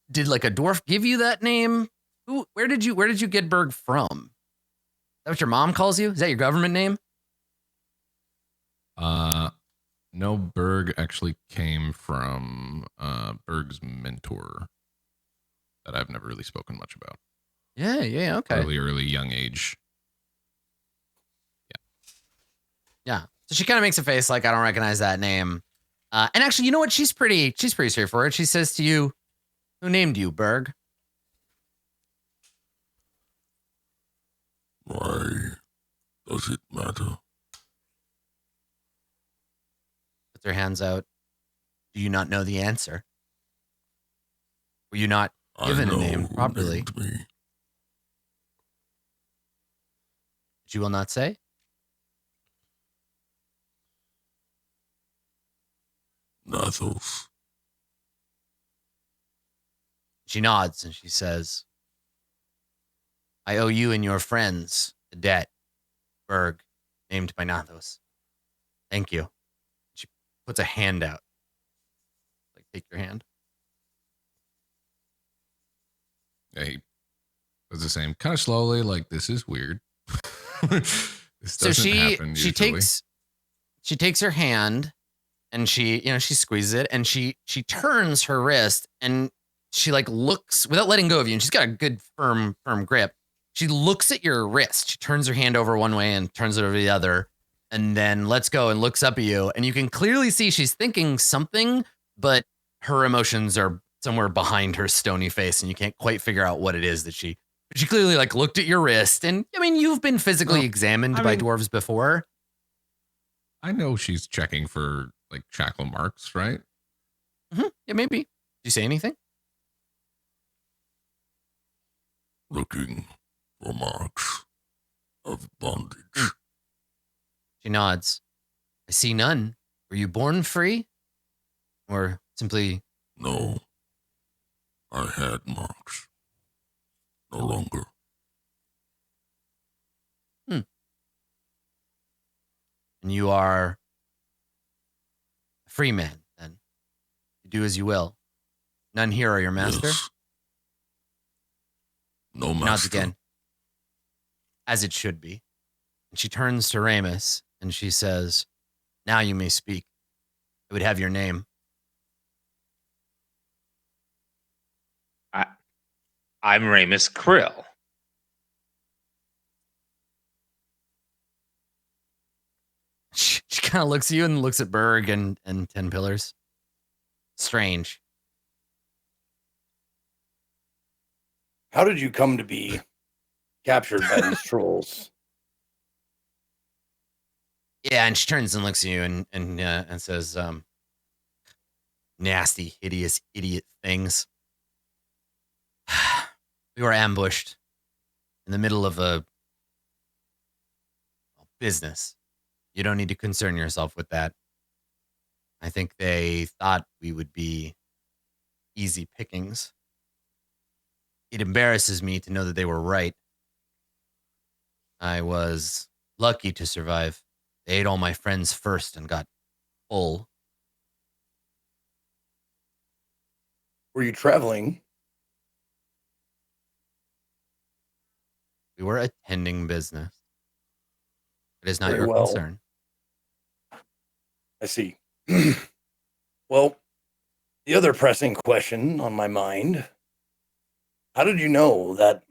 did like a dwarf give you that name? Where did you get Berg from? Is that what your mom calls you? Is that your government name? No, Berg actually came from Berg's mentor that I've never really spoken much about. Yeah, okay. Early young age. Yeah. So she kind of makes a face like, I don't recognize that name. And actually, you know what? She's pretty straightforward. She says to you, who named you, Berg? Why does it matter? Puts her hands out. Do you not know the answer? Were you not given a name properly? Me. But you will not say? Nathos. She nods and she says, I owe you and your friends a debt, Berg, named by Nathos. Thank you. She puts a hand out. Like, take your hand. Yeah, he does the same, kind of slowly, like, this is weird. This doesn't happen usually. She takes her hand and she squeezes it, and she turns her wrist, and she like looks without letting go of you, and she's got a good firm grip. She looks at your wrist. She turns her hand over one way and turns it over the other, and then lets go and looks up at you. And you can clearly see she's thinking something, but her emotions are somewhere behind her stony face, and you can't quite figure out what it is that she clearly like looked at your wrist. And I mean, you've been physically examined by dwarves before. I know she's checking for like shackle marks, right? Mm-hmm. Yeah, maybe. Did you say anything? Looking for marks of bondage. She nods. I see none. Were you born free? Or simply... No. I had marks. No longer. And you are a free man, then. You do as you will. None here are your master? Yes. No She master. nods again. As it should be. And she turns to Ramus and she says, now you may speak. I would have your name. I'm Ramus Krill. She kind of looks at you and looks at Berg and 10 Pillars. Strange. How did you come to be captured by these trolls? Yeah, and she turns and looks at you and says, nasty, hideous, idiot things. We were ambushed in the middle of a business. You don't need to concern yourself with that. I think they thought we would be easy pickings. It embarrasses me to know that they were right. I was lucky to survive. They ate all my friends first and got full. Were you traveling? We were attending business. It is not Very your well. concern. I see. Well, the other pressing question on my mind, how did you know that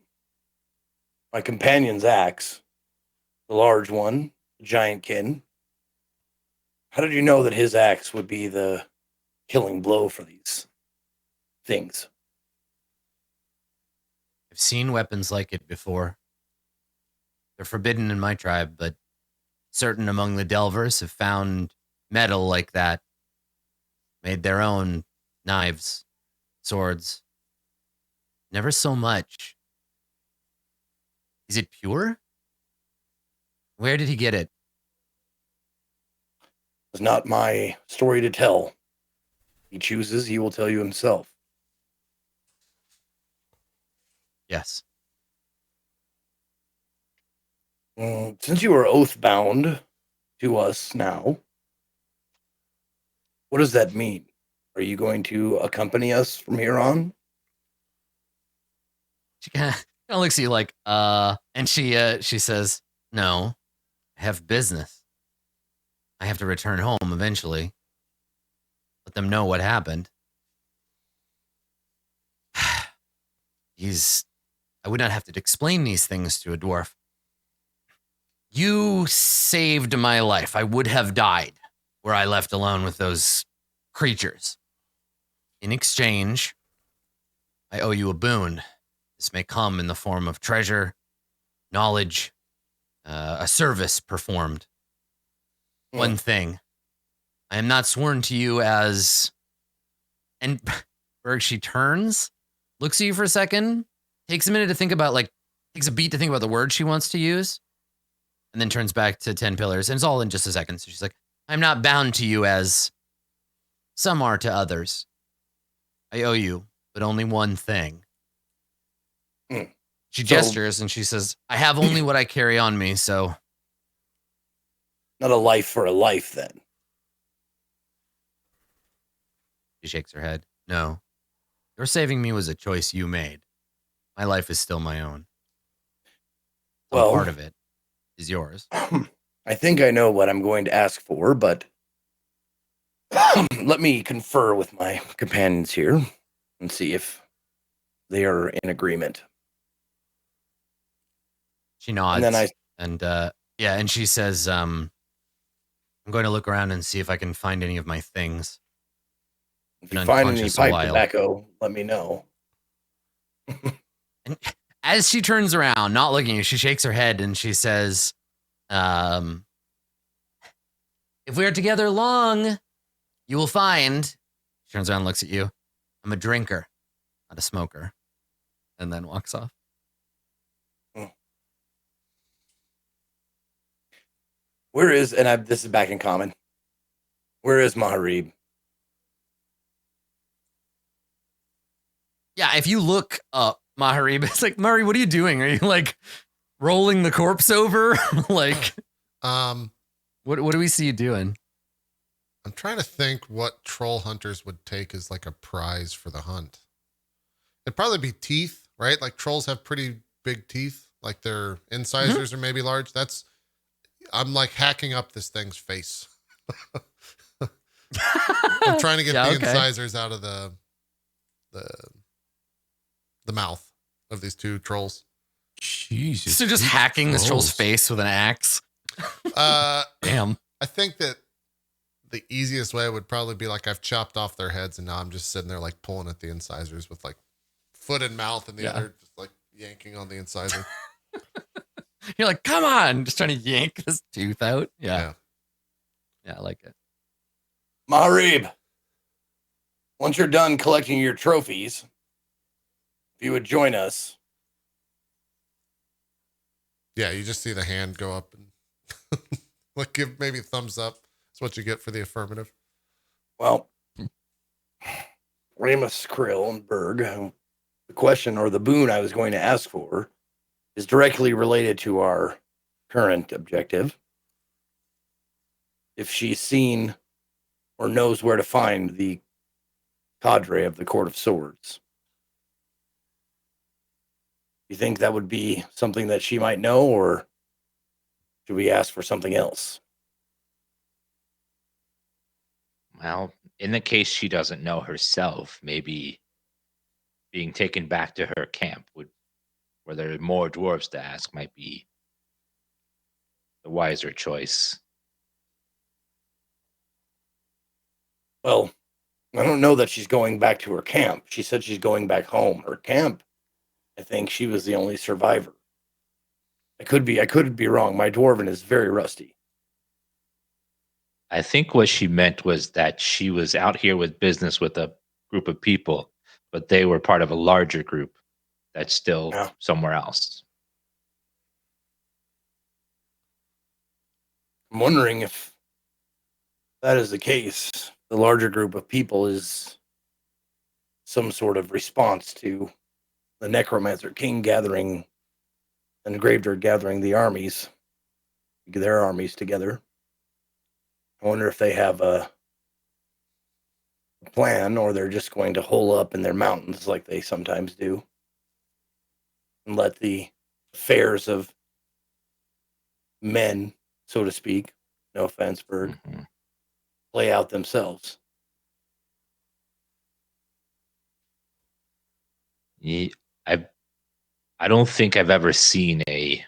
my companion's axe, the large one, the giant kin, how did you know that his axe would be the killing blow for these things? I've seen weapons like it before. They're forbidden in my tribe, but certain among the Delvers have found metal like that, made their own knives, swords. Never so much. Is it pure? Where did he get it? It's not my story to tell. He chooses, he will tell you himself. Yes. Since you are oath-bound to us now, what does that mean? Are you going to accompany us from here on? She kind of looks at you like, and she says, no, I have business. I have to return home eventually. Let them know what happened. I would not have to explain these things to a dwarf. You saved my life. I would have died were I left alone with those creatures. In exchange, I owe you a boon. This may come in the form of treasure, knowledge, a service performed. One thing. I am not sworn to you as... And Berg, she turns, looks at you for a second, takes a minute to think about, takes a beat to think about the word she wants to use, and then turns back to 10 Pillars. And it's all in just a second. So she's like, I'm not bound to you as some are to others. I owe you, but only one thing. She gestures and she says, I have only what I carry on me, so... Not a life for a life, then. She shakes her head. No. Your saving me was a choice you made. My life is still my own. Some part of it is yours. I think I know what I'm going to ask for, but let me confer with my companions here and see if they are in agreement. She nods. And then and she says, I'm going to look around and see if I can find any of my things. If you find any pipe tobacco, let me know. And as she turns around, not looking at you, she shakes her head and she says, if we are together long, you will find, she turns around and looks at you, I'm a drinker, not a smoker, and then walks off. Where is, this is back in common, where is Maharib? Yeah, if you look up Maharib, it's like, Murray, what are you doing? Are you like rolling the corpse over? Like, what do we see you doing? I'm trying to think what troll hunters would take as like a prize for the hunt. It'd probably be teeth, right? Like trolls have pretty big teeth, like their incisors are maybe large. I'm like hacking up this thing's face. I'm trying to get the incisors out of the mouth of these two trolls. Jesus. So just hacking this troll's face with an axe. Damn. I think that the easiest way would probably be like I've chopped off their heads and now I'm just sitting there like pulling at the incisors with like foot and mouth and the other just like yanking on the incisor. You're like, come on, just trying to yank this tooth out. Yeah, I like it. Maharib, once you're done collecting your trophies, if you would join us. Yeah, you just see the hand go up and like give maybe a thumbs up. That's what you get for the affirmative. Well, Ramus Krill and Berg, the question or the boon I was going to ask for is directly related to our current objective. If she's seen or knows where to find the cadre of the Court of Swords, you think that would be something that she might know, or should we ask for something else? Well, in the case she doesn't know herself, maybe being taken back to her camp where there are more dwarves to ask might be the wiser choice. Well, I don't know that she's going back to her camp. She said she's going back home. Her camp, I think she was the only survivor. I could be wrong. My dwarven is very rusty. I think what she meant was that she was out here with business with a group of people, but they were part of a larger group that's still somewhere else. I'm wondering if that is the case. The larger group of people is some sort of response to the Necromancer King gathering and Gravedirt gathering their armies together. I wonder if they have a plan, or they're just going to hole up in their mountains like they sometimes do and let the affairs of men, so to speak, no offense, Berg, play out themselves. Yeah, I don't think I've ever seen a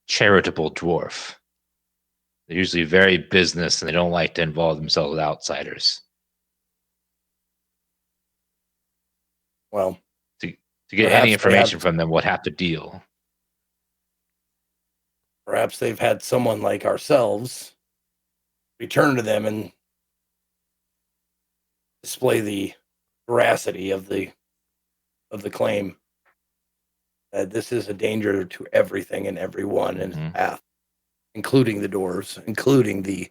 charitable dwarf. They're usually very business and they don't like to involve themselves with outsiders. Well, to get any information from them, would have to deal. Perhaps they've had someone like ourselves return to them and display the veracity of the claim that this is a danger to everything and everyone in its path, including the dwarves, including the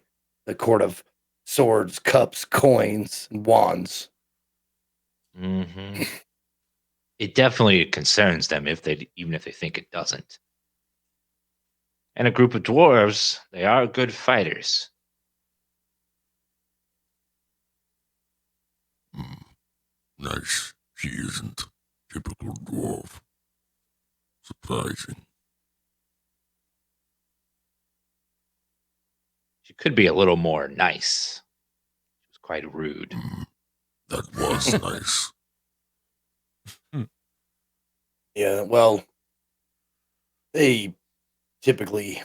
Court of Swords, cups, coins, and wands. It definitely concerns them even if they think it doesn't. And a group of dwarves, they are good fighters. Nice. She isn't typical dwarf. Surprising. She could be a little more nice. She was quite rude. That was nice. Yeah, well, they typically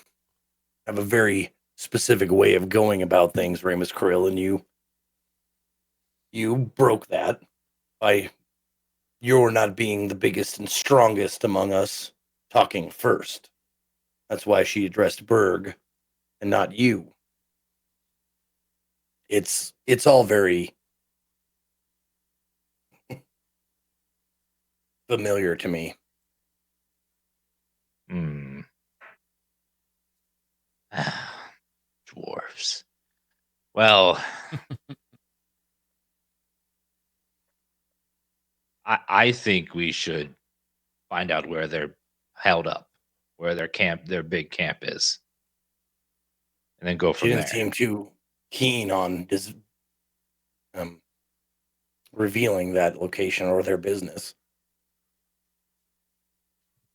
have a very specific way of going about things, Ramus Krill, and you broke that by your not being the biggest and strongest among us talking first. That's why she addressed Berg and not you. It's all very familiar to me. Dwarves. Well, I think we should find out where they're held up, where their big camp is, and then go from there. She didn't seem too keen on revealing that location or their business.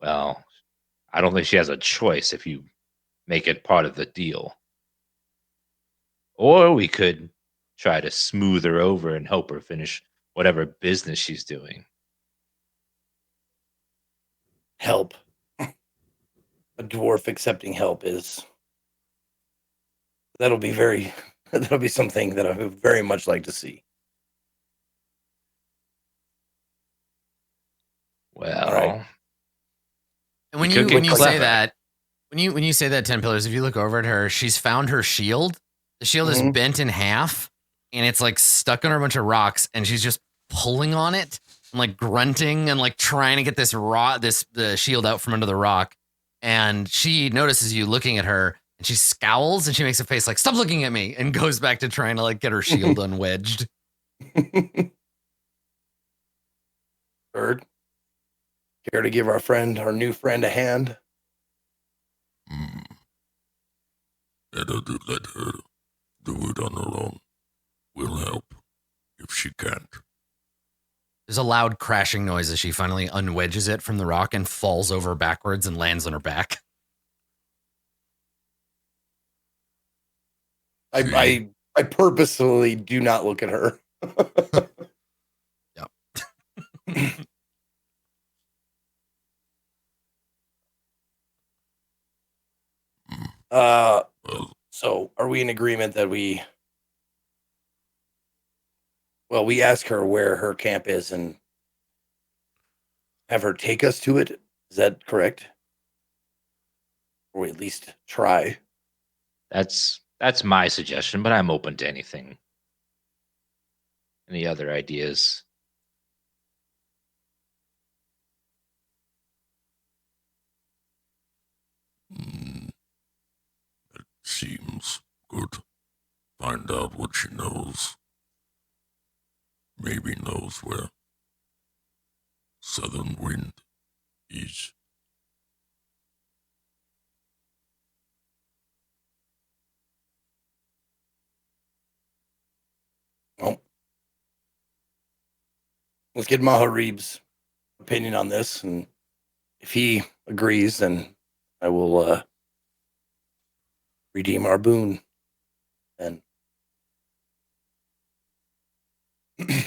Well, I don't think she has a choice if you make it part of the deal. Or we could try to smooth her over and help her finish whatever business she's doing. Help. A dwarf accepting help that'll be something that I would very much like to see. Well, right. And when you say that, when you say that 10 pillars, if you look over at her, she's found her shield. The shield is bent in half, and it's like stuck under a bunch of rocks, and she's just pulling on it and like grunting and like trying to get the shield out from under the rock. And she notices you looking at her, and she scowls and she makes a face like, "Stop looking at me," and goes back to trying to like get her shield unwedged. Bird, care to give our new friend a hand? Better to let her do it on her own. We'll help if she can't. There's a loud crashing noise as she finally unwedges it from the rock and falls over backwards and lands on her back. I purposefully do not look at her. Yep. So are we in agreement that we ask her where her camp is and have her take us to it? Is that correct? Or at least try. That's my suggestion, but I'm open to anything. Any other ideas? It seems good. Find out what she knows. Maybe knows where Southern Wind is. Well, let's get Maharib's opinion on this, and if he agrees, then I will redeem our boon. And okay.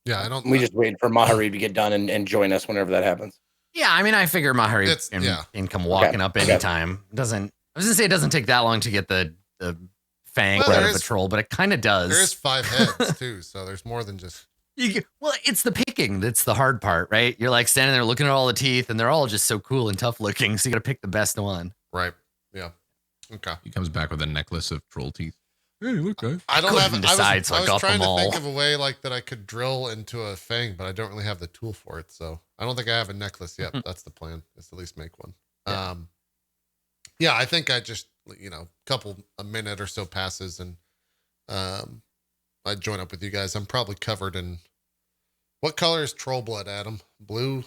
Yeah, I don't. We just wait for Maharib to get done and join us whenever that happens. Yeah, I mean, I figure Maharib can come walking up anytime. I was gonna say it doesn't take that long to get the fang out of a troll, but it kind of does. There's 5 heads too, so there's more than just. Well, it's the picking that's the hard part, right? You're like standing there looking at all the teeth, and they're all just so cool and tough looking. So you got to pick the best one. Right. Yeah. Okay. He comes back with a necklace of troll teeth. Hey, look, guys. I don't have. I was got trying them to all. think of a way like that I could drill into a fang, but I don't really have the tool for it. So I don't think I have a necklace yet. That's the plan. Is to at least make one. Yeah. I think I just a minute or so passes and I'd join up with you guys. I'm probably covered in. What color is troll blood, Adam? Blue?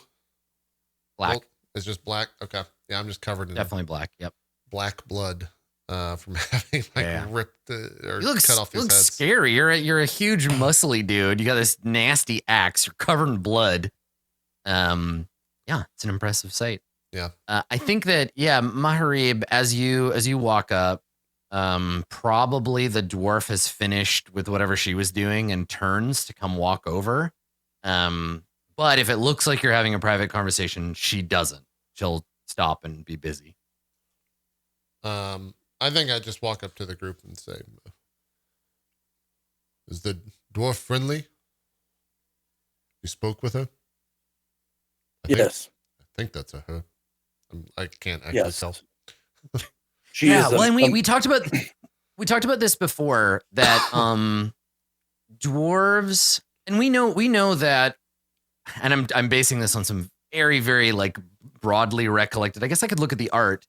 Black. It's just black? Okay. Yeah, I'm just covered in definitely black. Yep. Black blood from having ripped or cut off these looks heads. Scary. You're a huge muscly dude. You got this nasty axe. You're covered in blood. Yeah, it's an impressive sight. Yeah. I think that Maharib, as you walk up, probably the dwarf has finished with whatever she was doing and turns to come walk over. But if it looks like you're having a private conversation, she doesn't. She'll stop and be busy. I think I just walk up to the group and say, "Is the dwarf friendly? You spoke with her?" Yes. I think that's a her. I can't actually tell. She is. Well, and we talked about this before that dwarves, and we know that, and I'm basing this on some very, very like broadly recollected. I guess I could look at the art.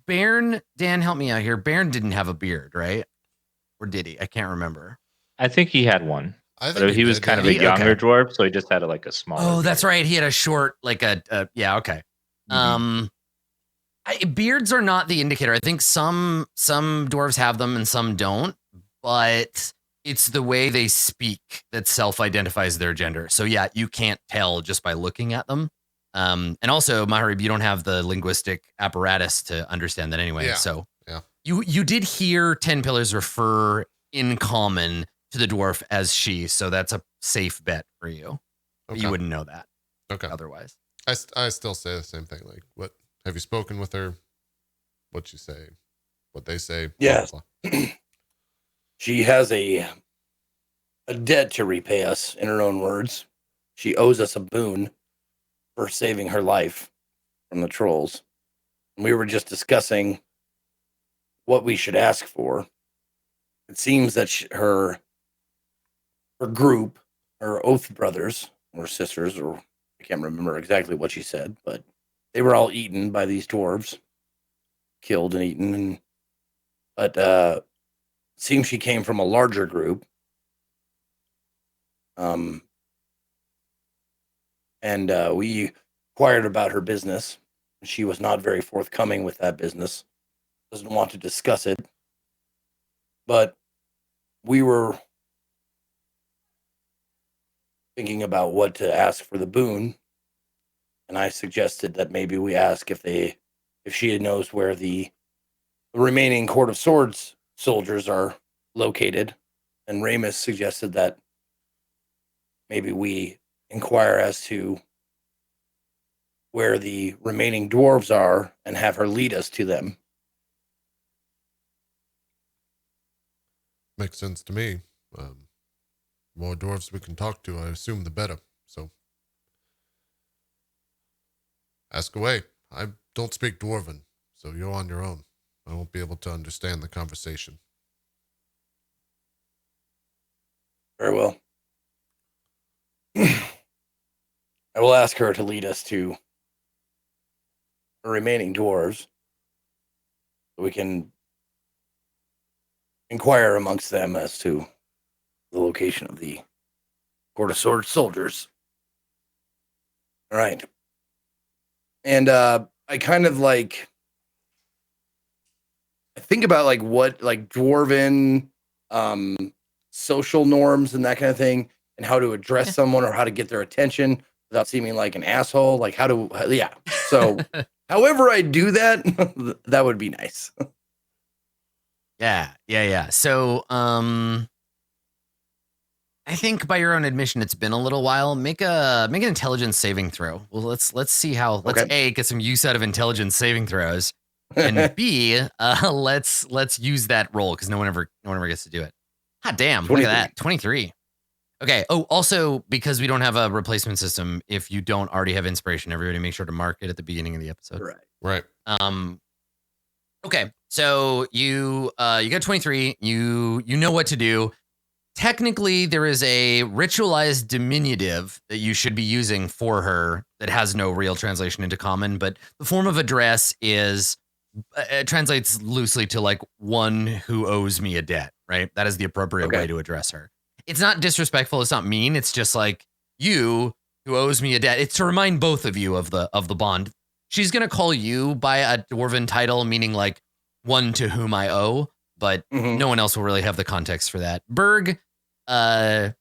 Dan, help me out here. Bairn didn't have a beard, right? Or did he? I can't remember. I think he had one. I think But he was kind of a younger dwarf, so he just had like a smaller. Oh, that's right. He had a short, like yeah, okay. Beards are not the indicator. I think some dwarves have them and some don't, but it's the way they speak that self-identifies their gender. So yeah, you can't tell just by looking at them. And also, Maharib, you don't have the linguistic apparatus to understand that anyway. Yeah. So yeah, you did hear 10 Pillars refer in common to the dwarf as she, so that's a safe bet for you. okay. You wouldn't know that. Okay. Otherwise, I still say the same thing. Like, what have you spoken with her? What you say? What they say? Yes. Blah, blah, blah. She has a debt to repay us. In her own words, she owes us a boon for saving her life from the trolls. And we were just discussing what we should ask for. It seems that her group, her oath brothers or sisters, or I can't remember exactly what she said, but they were all eaten by these dwarves, killed and eaten. But it seems she came from a larger group. And we inquired about her business. She was not very forthcoming with that business. Doesn't want to discuss it. But we were thinking about what to ask for the boon. And I suggested that maybe we ask if she knows where the remaining Court of Swords soldiers are located. And Ramus suggested that maybe we inquire as to where the remaining dwarves are and have her lead us to them. Makes sense to me. More dwarves we can talk to, I assume, the better. So, ask away. I don't speak Dwarven, so you're on your own. I won't be able to understand the conversation. Very well. I will ask her to lead us to the remaining dwarves so we can inquire amongst them as to the location of the Court of Swords soldiers. All right. And I kind of like, I think about like what, like dwarven social norms and that kind of thing, and how to address someone or how to get their attention without seeming like an asshole. Like yeah. So however I do that, that would be nice. Yeah. So, I think by your own admission, it's been a little while. Make an intelligence saving throw. Well, let's see how. Let's A, get some use out of intelligence saving throws, and B, let's use that roll because no one ever gets to do it. Hot damn! 23. Look at that, 23. Okay. Oh, also because we don't have a replacement system, if you don't already have inspiration, everybody make sure to mark it at the beginning of the episode. Right. Okay, so you got 23. You know what to do. Technically, there is a ritualized diminutive that you should be using for her that has no real translation into common, but the form of address is it translates loosely to like one who owes me a debt, right? That is the appropriate way to address her. It's not disrespectful. It's not mean. It's just like you who owes me a debt. It's to remind both of you of the bond. She's going to call you by a dwarven title, meaning like one to whom I owe, but no one else will really have the context for that. Berg, for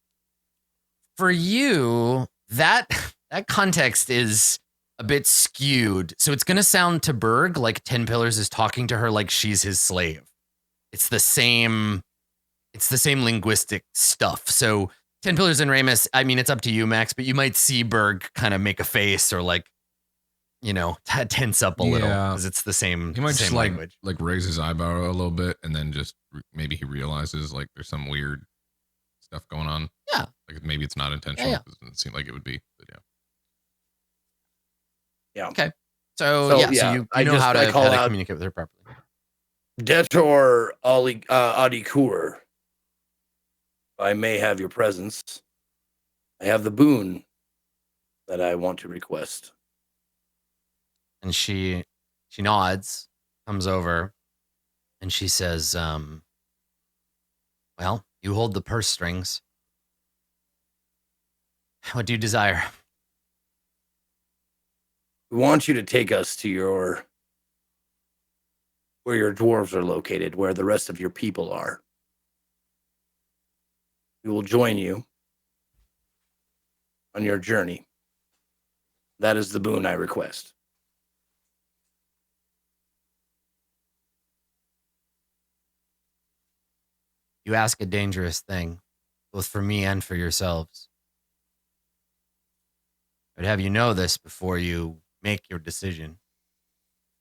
you, that context is a bit skewed. So it's going to sound to Berg like 10 Pillars is talking to her like she's his slave. It's the same linguistic stuff. So 10 Pillars and Ramus, I mean, it's up to you, Max, but you might see Berg kind of make a face or like tense up a little because it's the same. He might same just language. like raise his eyebrow a little bit, and then just maybe he realizes like there's some weird stuff going on. Yeah, like maybe it's not intentional. It doesn't seem like it would be. But yeah. Okay. So you know how to communicate with her properly. Detor Adikur. I may have your presence. I have the boon that I want to request. And she nods, comes over, and she says, well, you hold the purse strings. What do you desire? We want you to take us to where your dwarves are located, where the rest of your people are. We will join you on your journey. That is the boon I request. You ask a dangerous thing, both for me and for yourselves. I'd have you know this before you make your decision.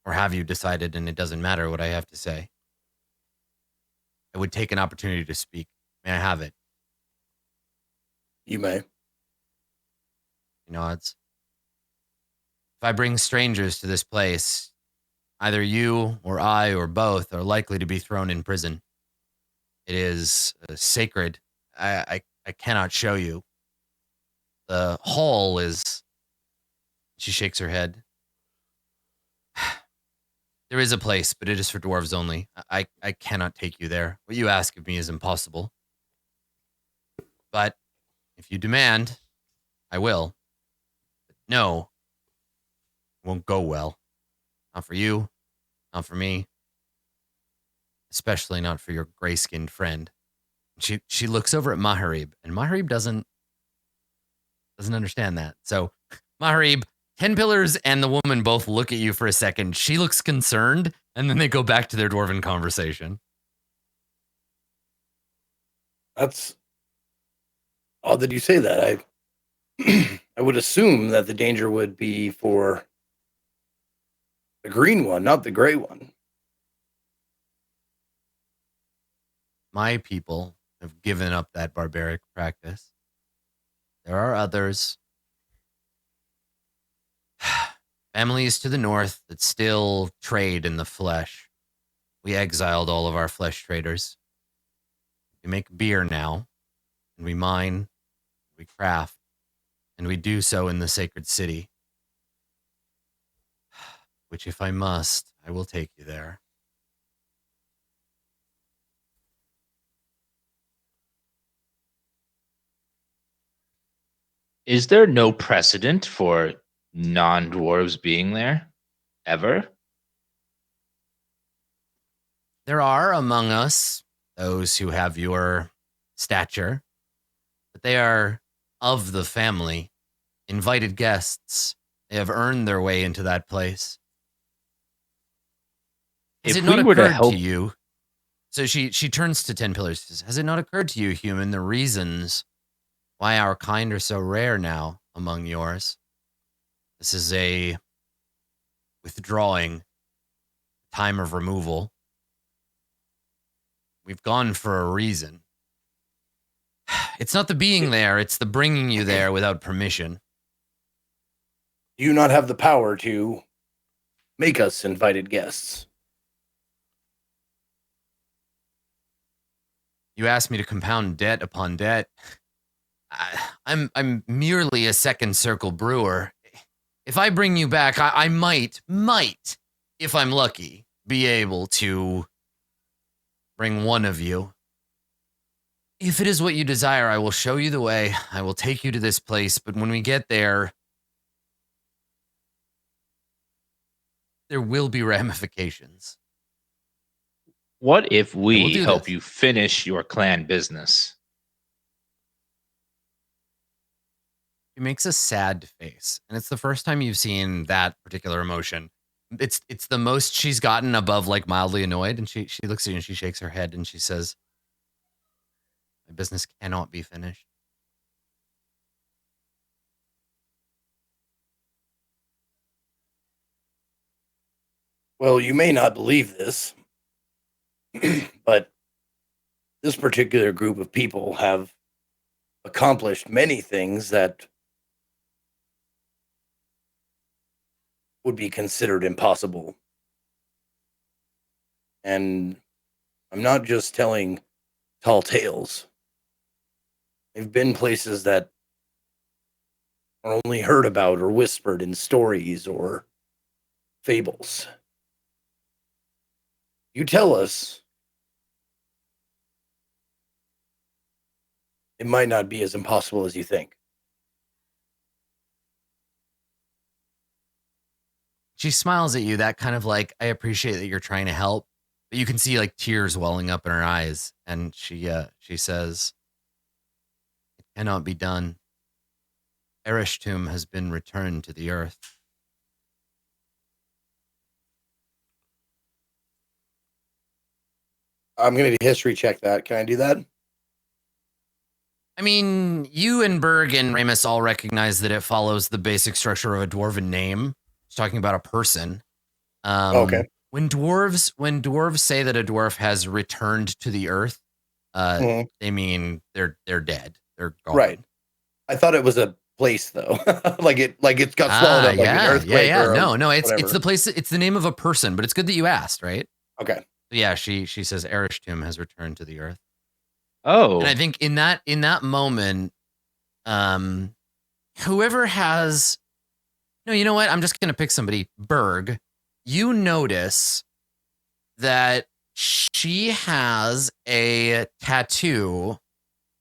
Or have you decided and it doesn't matter what I have to say? I would take an opportunity to speak. May I have it? You may. He nods. If I bring strangers to this place, either you or I or both are likely to be thrown in prison. It is sacred. I cannot show you. The hall is... She shakes her head. There is a place, but it is for dwarves only. I cannot take you there. What you ask of me is impossible. But if you demand, I will. But no, it won't go well. Not for you, not for me. Especially not for your gray-skinned friend. She looks over at Maharib, and Maharib doesn't understand that. So, Maharib, 10 Pillars and the woman both look at you for a second. She looks concerned, and then they go back to their dwarven conversation. That's odd that you say that. I would assume that the danger would be for the green one, not the gray one. My people have given up that barbaric practice. There are others. Families to the north that still trade in the flesh. We exiled all of our flesh traders. We make beer now, and we mine, we craft, and we do so in the sacred city. Which, if I must, I will take you there. Is there no precedent for non-dwarves being there? Ever? There are among us those who have your stature, but they are of the family, invited guests. They have earned their way into that place. Has it not occurred to you? So she turns to 10 Pillars. Says, has it not occurred to you, human, the reasons why our kind are so rare now among yours? This is a withdrawing, time of removal. We've gone for a reason. It's not the being there, it's the bringing you there without permission. Do you not have the power to make us invited guests? You asked me to compound debt upon debt. I'm merely a second circle brewer. If I bring you back, I might, if I'm lucky, be able to bring one of you. If it is what you desire, I will show you the way. I will take you to this place, but when we get there, there will be ramifications. What if we help you finish your clan business? She makes a sad face, and it's the first time you've seen that particular emotion. It's the most she's gotten above like mildly annoyed, and she looks at you and she shakes her head and she says, my business cannot be finished. Well, you may not believe this, but this particular group of people have accomplished many things that would be considered impossible. And I'm not just telling tall tales. They've been places that are only heard about or whispered in stories or fables. You tell us, it might not be as impossible as you think. She smiles at you, that kind of like, I appreciate that you're trying to help, but you can see like tears welling up in her eyes, and she says, "It cannot be done. Ereshtum has been returned to the earth." I'm going to history check that. Can I do that? I mean, you and Berg and Ramus all recognize that it follows the basic structure of a dwarven name. It's talking about a person. Okay. When dwarves say that a dwarf has returned to the earth, they mean they're dead. They're gone. Right. I thought it was a place though. like it's got swallowed up like an earthquake. Yeah. Or No, it's whatever. the place. It's the name of a person, but it's good that you asked, right? Okay. Yeah, she says Ereshtum has returned to the earth. Oh. And I think in that moment, whoever has, no, you know what? I'm just gonna pick somebody. Berg, you notice that she has a tattoo.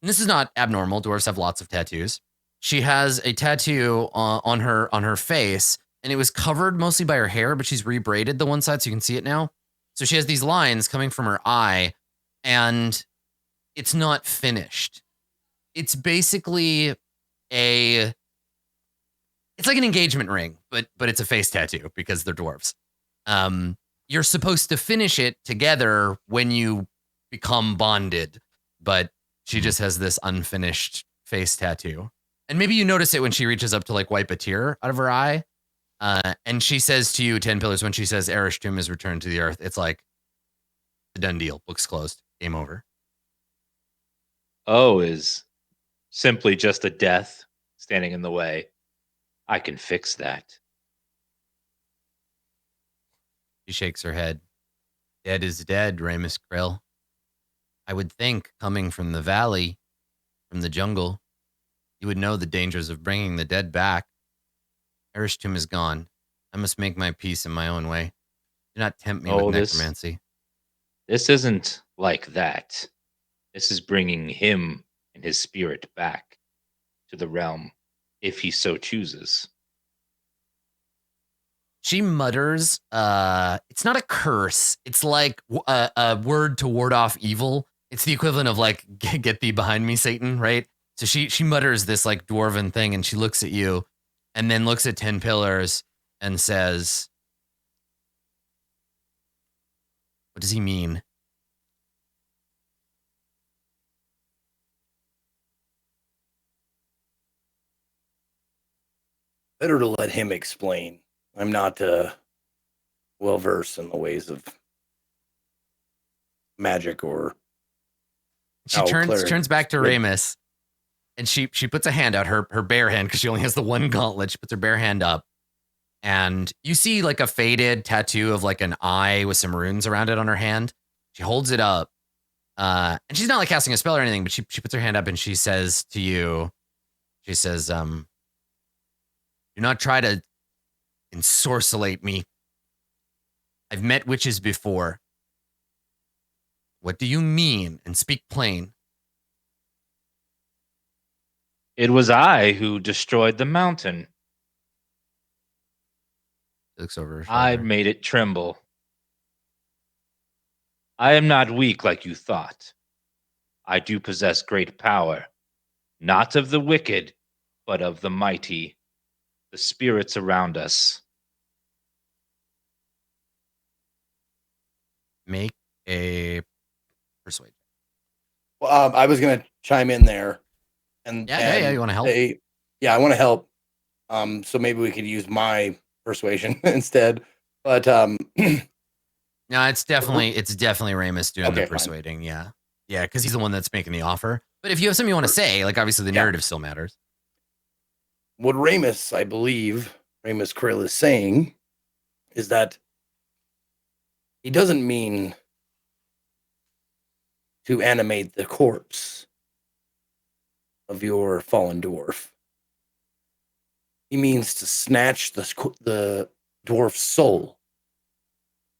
And this is not abnormal. Dwarves have lots of tattoos. She has a tattoo on her face, and it was covered mostly by her hair, but she's rebraided the one side so you can see it now. So she has these lines coming from her eye, and it's not finished. It's basically it's like an engagement ring, but it's a face tattoo because they're dwarves. You're supposed to finish it together when you become bonded, but she just has this unfinished face tattoo. And maybe you notice it when she reaches up to like wipe a tear out of her eye. And she says to you, 10 Pillars, when she says Ereshtum is returned to the earth, it's like a done deal. Book's closed. Game over. Oh, is simply just a death standing in the way. I can fix that. She shakes her head. Dead is dead, Ramus Krill. I would think, coming from the valley, from the jungle, you would know the dangers of bringing the dead back. Ereshtum is gone. I must make my peace in my own way. Do not tempt me with necromancy. This isn't like that. This is bringing him and his spirit back to the realm, if he so chooses. She mutters, it's not a curse. It's like a word to ward off evil. It's the equivalent of like, get thee behind me, Satan, right? So she mutters this like dwarven thing, and she looks at you and then looks at 10 Pillars and says, what does he mean? Better to let him explain. I'm not well versed in the ways of magic or. She turns back to Ramus, and she puts a hand out, her bare hand, because she only has the one gauntlet. She puts her bare hand up, and you see like a faded tattoo of like an eye with some runes around it on her hand. She holds it up, and she's not like casting a spell or anything, but she puts her hand up and she says to you, she says, do not try to ensorcelate me. I've met witches before. What do you mean? And speak plain. It was I who destroyed the mountain. She looks over her shoulder. I made it tremble. I am not weak like you thought. I do possess great power, not of the wicked, but of the mighty, the spirits around us. Make a persuade. Well, I was going to chime in there, and yeah, you want to help? I want to help. So maybe we could use my persuasion instead. But no, it's definitely Ramus doing the persuading. Fine. Yeah, because he's the one that's making the offer. But if you have something you want to say, like obviously the narrative still matters. What Ramus, I believe, Ramus Krill is saying is that he doesn't mean to animate the corpse of your fallen dwarf. He means to snatch the dwarf's soul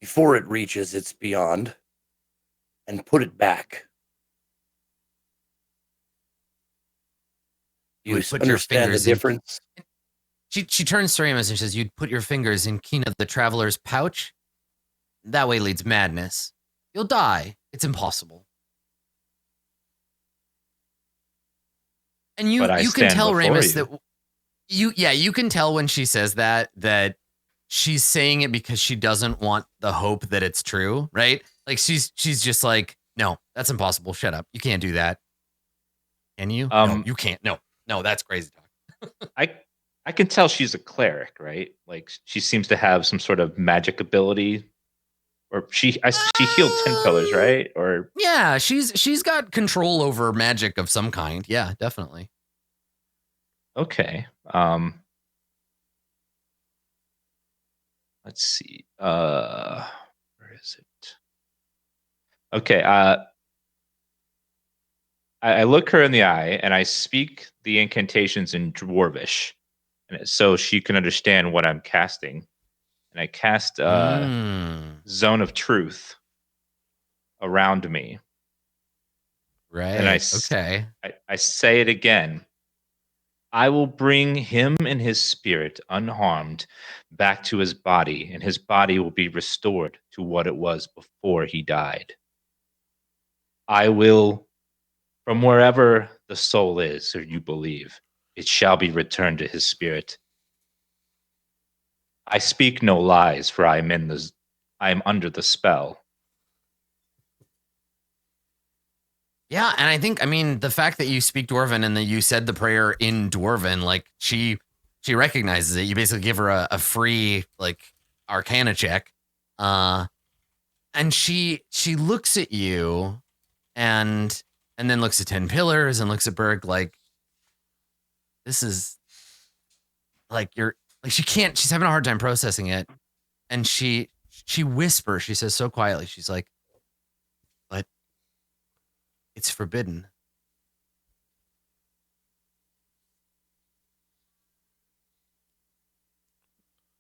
before it reaches its beyond and put it back. You understand the difference? She turns to Ramus and says, "You'd put your fingers in Kina the Traveler's pouch? That way leads madness. You'll die. It's impossible." And you can tell Ramus that you can tell when she says that she's saying it because she doesn't want the hope that it's true, right? Like she's just like, "No, that's impossible. Shut up. You can't do that." Can you? No, you can't. No, that's crazy talk. I can tell she's a cleric, right? Like she seems to have some sort of magic ability, or she healed 10 pillars, right? Or yeah, she's got control over magic of some kind. Yeah, definitely. Okay. Let's see. Where is it? Okay. I look her in the eye and I speak the incantations in Dwarvish, and so she can understand what I'm casting. And I cast Zone of Truth around me. Right. And I say it again. I will bring him and his spirit unharmed back to his body, and his body will be restored to what it was before he died. I will, from wherever the soul is, or you believe, it shall be returned to his spirit. I speak no lies, for I am under the spell. Yeah, and I mean, the fact that you speak Dwarven and that you said the prayer in Dwarven, like she recognizes it. You basically give her a free like Arcana check, and she looks at you, and then looks at 10 Pillars and looks at Berg like, this is like she's having a hard time processing it, and she whispers, she says so quietly, she's like, but it's forbidden.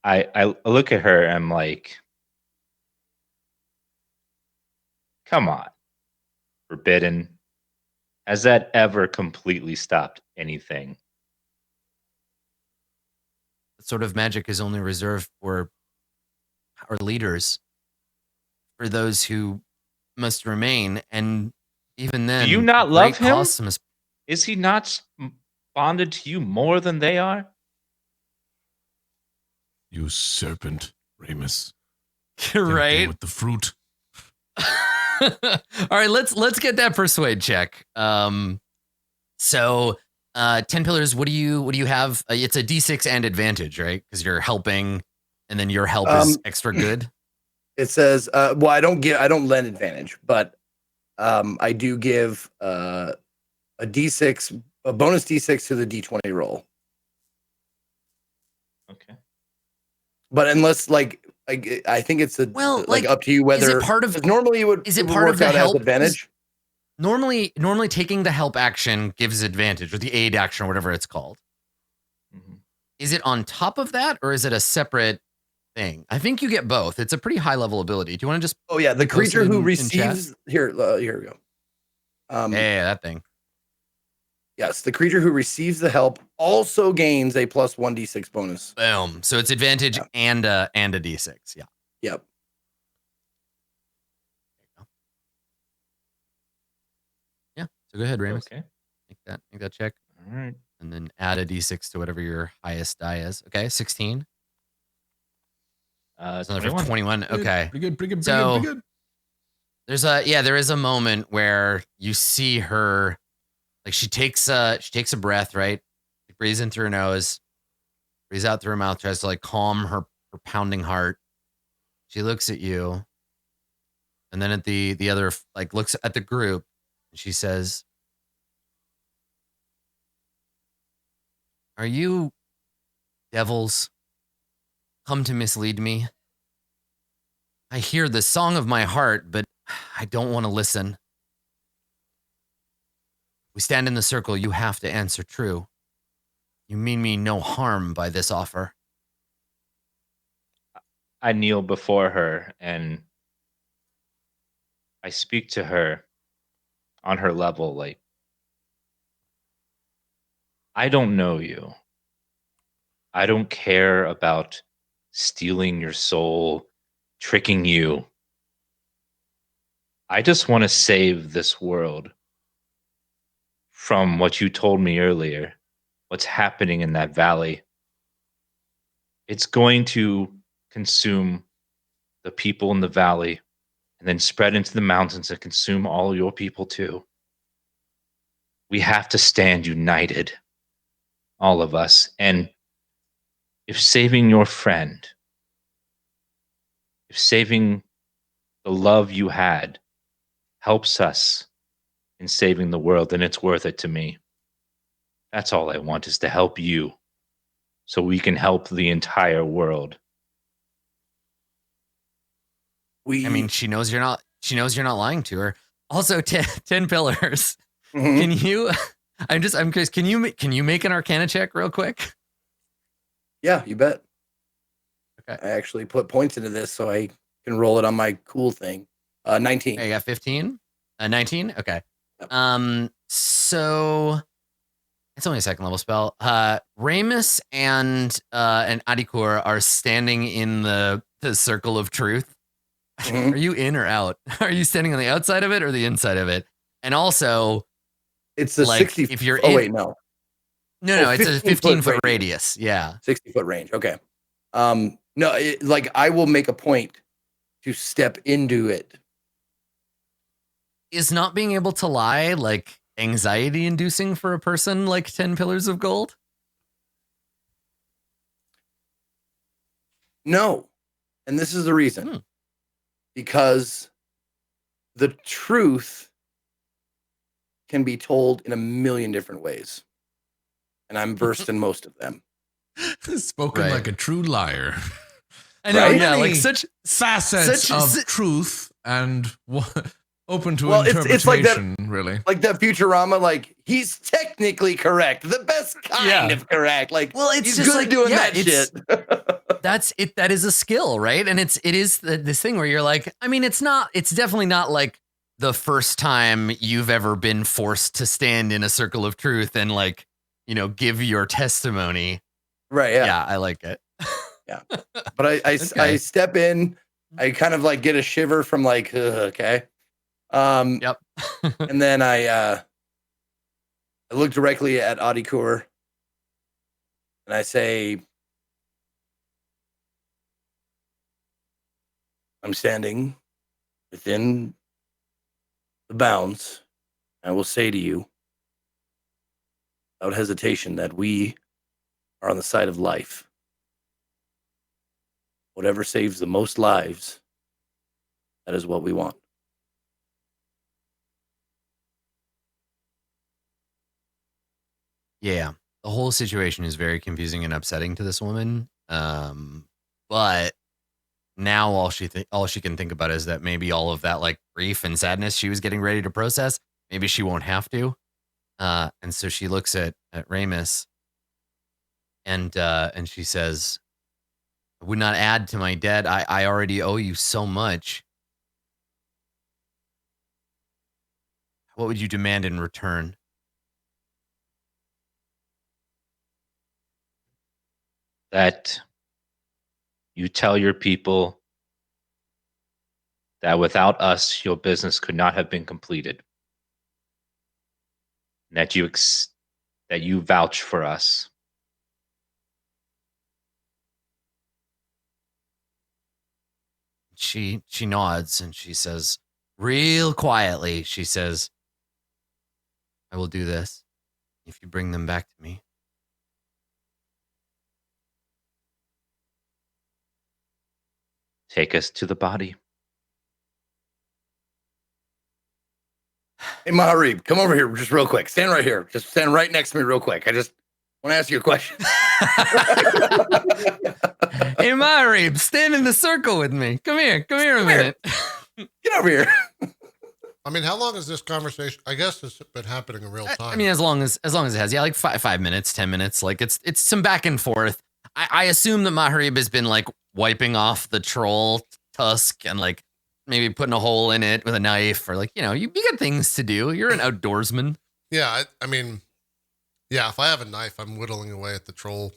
I look at her and I'm like, come on, forbidden. Has that ever completely stopped anything? That sort of magic is only reserved for our leaders, for those who must remain, and even then, do you not love him? Is he not bonded to you more than they are? You serpent, Ramus. You're right. With the fruit. All right, let's get that persuade check. So 10 Pillars, what do you have? It's a D6 and advantage, right? Because you're helping, and then your help is extra good. It says, well, I don't lend advantage, but I do give a D6, a bonus D6 to the D20 roll. Okay. But unless I think it's up to you whether is it part of normally is it part of the help advantage. Normally taking the help action gives advantage, or the aid action, or whatever it's called. Mm-hmm. Is it on top of that, or is it a separate thing? I think you get both. It's a pretty high level ability. Do you want to just? Oh yeah, the creature who receives here we go. Yeah, that thing. Yes, the creature who receives the help also gains a plus 1d6 bonus. Boom. So it's advantage and a d6. Yeah. Yep. Yeah. So go ahead, Ramus. Okay. Make that check. All right. And then add a d6 to whatever your highest die is. Okay, 16. It's another 21. Okay. Pretty good. There is a moment where you see her, like she takes a breath, right? She breathes in through her nose, breathes out through her mouth, tries to like calm her pounding heart. She looks at you, and then at the other, like, looks at the group, and she says, "Are you devils come to mislead me? I hear the song of my heart, but I don't want to listen. We stand in the circle. You have to answer true. You mean me no harm by this offer." I kneel before her and I speak to her on her level. Like, I don't know you. I don't care about stealing your soul, tricking you. I just want to save this world from what you told me earlier, what's happening in that valley. It's going to consume the people in the valley and then spread into the mountains and consume all your people too. We have to stand united, all of us. And if saving your friend, if saving the love you had helps us in saving the world, then it's worth it to me. That's all I want, is to help you so we can help the entire world. I mean, she knows you're not lying to her. Also, 10 pillars. Mhm. Can you, I'm curious, can you make an Arcana check real quick? Yeah, you bet. Okay. I actually put points into this so I can roll it on my cool thing. 19. I got 15. 19. Okay. Yep. So it's only a second level spell. Ramus and Adikur are standing in the circle of truth. Mhm. Are you in or out? Are you standing on the outside of it or the inside of it? And also, It's a like, 60. if you're oh, in, wait, no. no, it's a 15-foot radius. radius. Yeah. 60-foot range. Okay. No, like, I will make a point to step into it. Is not being able to lie like anxiety inducing for a person like 10 pillars of gold? No. And this is the reason. Because the truth can be told in a million different ways. And I'm versed in most of them. Spoken Right. like a true liar. I know, Right? yeah, Many like such facets of truth and open to Well, interpretation, it's like that, really. like that Futurama, like, he's technically correct. The best kind of correct. Like, well, it's he's just good like at doing yeah, that shit. That's it. That is a skill, right? And it is this thing where you're like, I mean, it's definitely not like the first time you've ever been forced to stand in a circle of truth and, like, you know, give your testimony. Right. Yeah. Yeah, I like it. Yeah. But I Okay. step in, I kind of like get a shiver from like, okay. Yep. And then I look directly at Adikur and I say, I'm standing within the bounds. I will say to you, without hesitation, that we are on the side of life. Whatever saves the most lives, that is what we want. Yeah. The whole situation is very confusing and upsetting to this woman. But now all she can think about is that maybe all of that, like, grief and sadness she was getting ready to process, maybe she won't have to. And so she looks at Ramus and she says, I would not add to my debt. I already owe you so much. What would you demand in return? That you tell your people that without us, your business could not have been completed. That you vouch for us. She nods and she says, real quietly, she says, I will do this if you bring them back to me. take us to the body. Hey, Maharib, come over here just real quick. Stand right here. Just stand right next to me real quick. I just want to ask you a question. Hey, Maharib, stand in the circle with me. Come here a minute. Get over here. I mean, how long is this conversation? I guess it's been happening in real time. I mean, as long as it has, yeah, like 5 minutes, 10 minutes. Like it's some back and forth. I assume that Maharib has been like wiping off the troll tusk and like maybe putting a hole in it with a knife, or like, you got things to do. You're an outdoorsman. Yeah, I mean, yeah, if I have a knife, I'm whittling away at the troll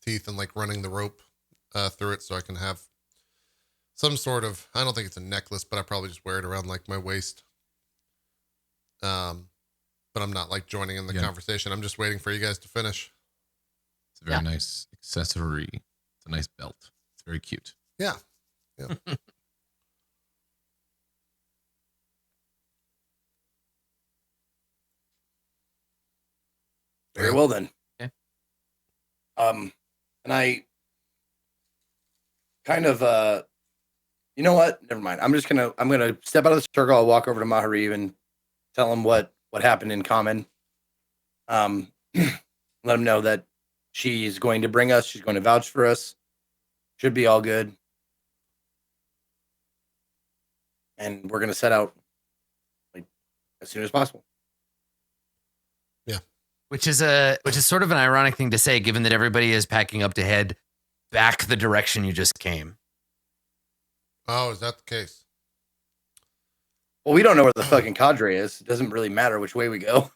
teeth and like running the rope through it so I can have some sort of, I don't think it's a necklace, but I probably just wear it around like my waist. But I'm not like joining in the conversation. I'm just waiting for you guys to finish. It's a very nice accessory. It's a nice belt. It's very cute. Yeah. Very well then. Okay. And I kind of you know what? Never mind. I'm gonna step out of the circle. I'll walk over to Maharib and tell him what happened in common. Let him know that she's going to bring us. She's going to vouch for us. Should be all good. And we're gonna set out like as soon as possible. Yeah. Which is sort of an ironic thing to say, given that everybody is packing up to head back the direction you just came. Oh, is that the case? Well, we don't know where the fucking cadre is. It doesn't really matter which way we go.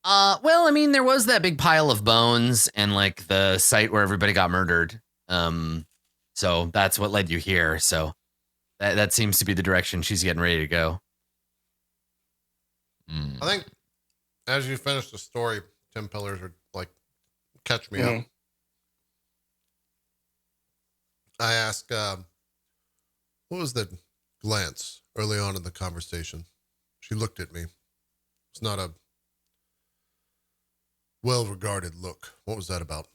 Well, I mean, there was that big pile of bones and like the site where everybody got murdered. So that's what led you here. So that seems to be the direction she's getting ready to go. I think as you finish the story, Tim Pillars are like, catch me up. I ask, what was that glance early on in the conversation? She looked at me. It's not a well-regarded look. What was that about?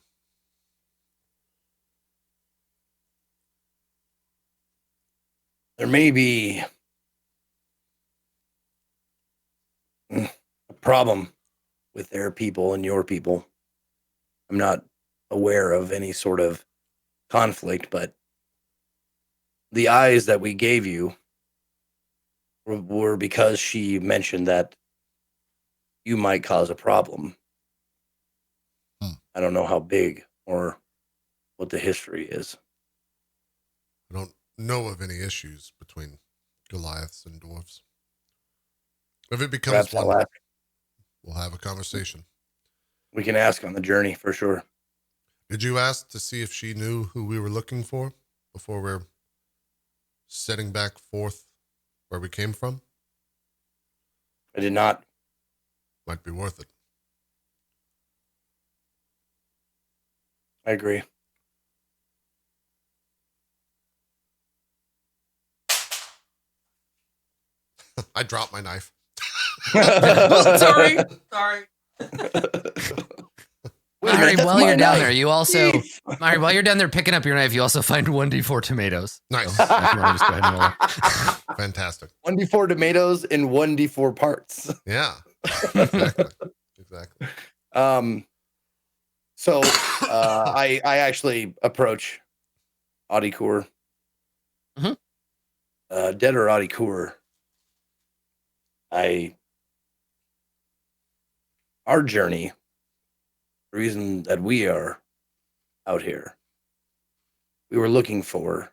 There may be a problem with their people and your people. I'm not aware of any sort of conflict, but the eyes that we gave you were because she mentioned that you might cause a problem. I don't know how big or what the history is. I don't know of any issues between Goliaths and dwarves. If it becomes one, we'll have a conversation. We can ask on the journey for sure. Did you ask to see if she knew who we were looking for before we're setting back forth where we came from? I did not. Might be worth it. I agree. I dropped my knife. Sorry. Mari, while you're down there, while you're down there picking up your knife, you also find 1d4 tomatoes. Nice. So, if you want to just go ahead and roll. Fantastic. 1d4 tomatoes in 1d4 parts. Yeah. Exactly. So I actually approach Audicour. Dead or Audicour. Our journey, the reason that we are out here, we were looking for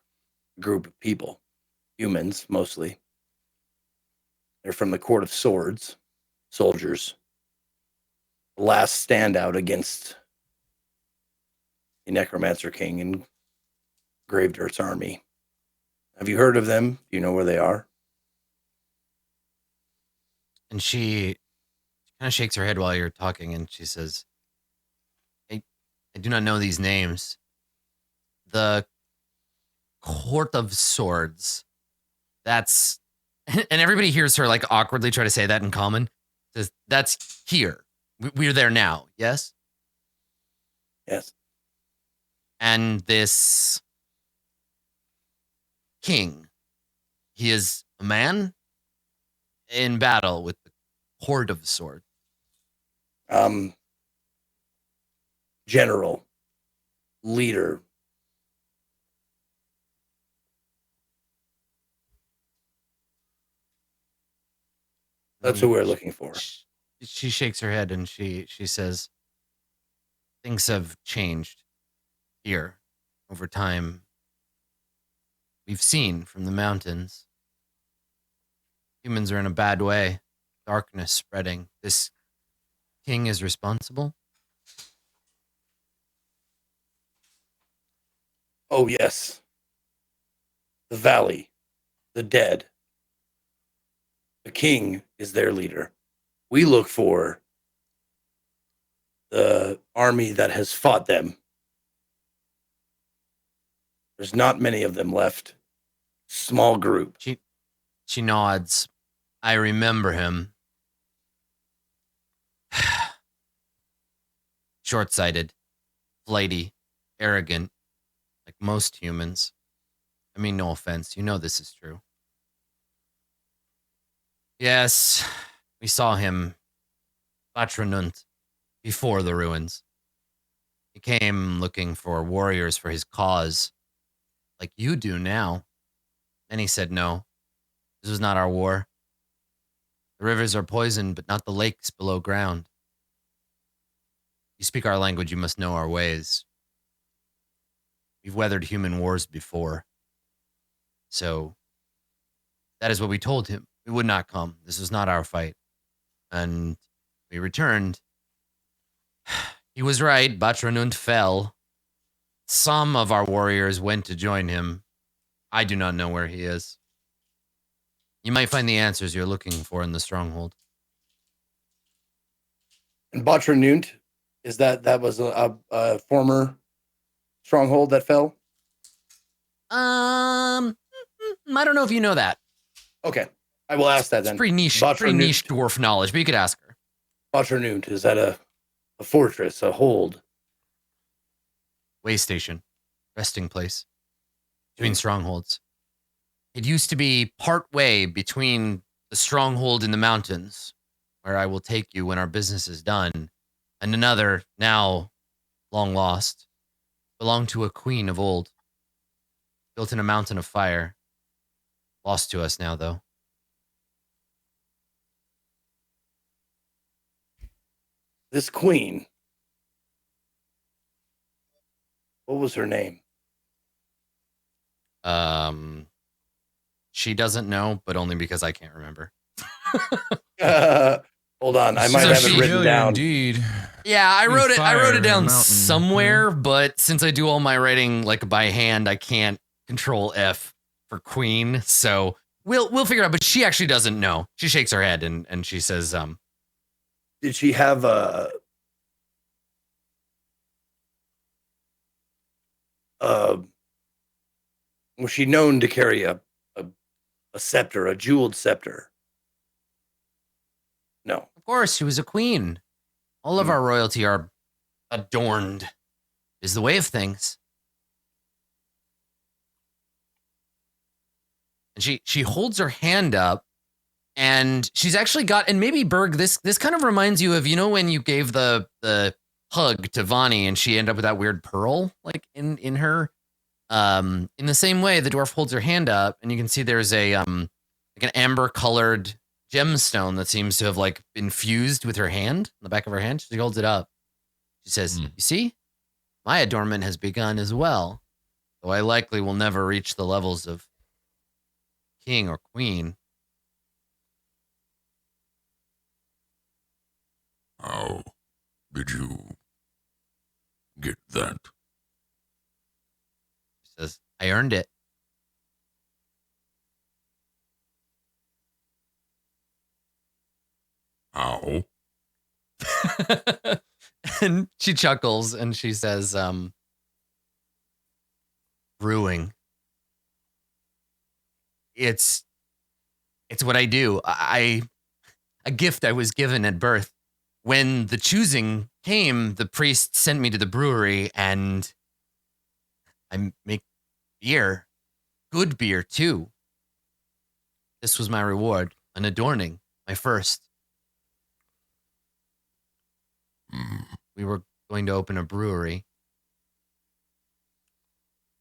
a group of people, humans mostly. They're from the Court of Swords, soldiers. The last standout against the Necromancer King and Gravedirt's army. Have you heard of them? Do you know where they are? And she kind of shakes her head while you're talking, and she says, I do not know these names. The Court of Swords. That's... And everybody hears her like awkwardly try to say that in common. Says, that's here. We're there now, yes? Yes. And this king. He is a man in battle with the horde of the sword. General, leader. That's who we're looking for. She shakes her head and she says, things have changed here over time. We've seen from the mountains. Humans are in a bad way. Darkness spreading. This king is responsible. Oh, yes. The valley, the dead. The king is their leader. We look for the army that has fought them. There's not many of them left. Small group. She nods. I remember him. Short-sighted, flighty, arrogant, like most humans. I mean, no offense. You know this is true. Yes, we saw him, Batranunt, before the ruins. He came looking for warriors for his cause, like you do now. And he said no. This was not our war. The rivers are poisoned, but not the lakes below ground. You speak our language, you must know our ways. We've weathered human wars before. So, that is what we told him. We would not come. This was not our fight. And we returned. He was right. Batranunt fell. Some of our warriors went to join him. I do not know where he is. You might find the answers you're looking for in the stronghold. And Batranunt, is that was a former stronghold that fell? I don't know if you know that. Okay. I will ask that then. It's pretty niche dwarf knowledge, but you could ask her. Batranunt, is that a fortress, a hold? Way station, resting place between strongholds. It used to be part way between the stronghold in the mountains, where I will take you when our business is done, and another, now long lost, belonged to a queen of old, built in a mountain of fire. Lost to us now, though. This queen, what was her name? She doesn't know, but only because I can't remember. Hold on, I might have it written down. Indeed. Yeah, I wrote it down mountain. somewhere, but since I do all my writing like by hand, I can't control F for queen, so we'll figure it out. But she actually doesn't know. She shakes her head and she says, Did she have a was she known to carry a scepter, a jeweled scepter? No. of course, she was a queen. All of our royalty are adorned. Is the way of things. And she holds her hand up, and she's actually got, and maybe Berg, this kind of reminds you of, you know, when you gave the hug to Vani and she ended up with that weird pearl like in her. In the same way, the dwarf holds her hand up, and you can see there's a like an amber colored gemstone that seems to have like been fused with her hand, on the back of her hand. She holds it up. She says, "You see, my adornment has begun as well, though I likely will never reach the levels of king or queen." How did you get that? She says, "I earned it." How? And she chuckles and she says, brewing. It's what I do. A gift I was given at birth. When the choosing came, the priest sent me to the brewery, and I make beer. Good beer, too. This was my reward, an adorning, my first. We were going to open a brewery.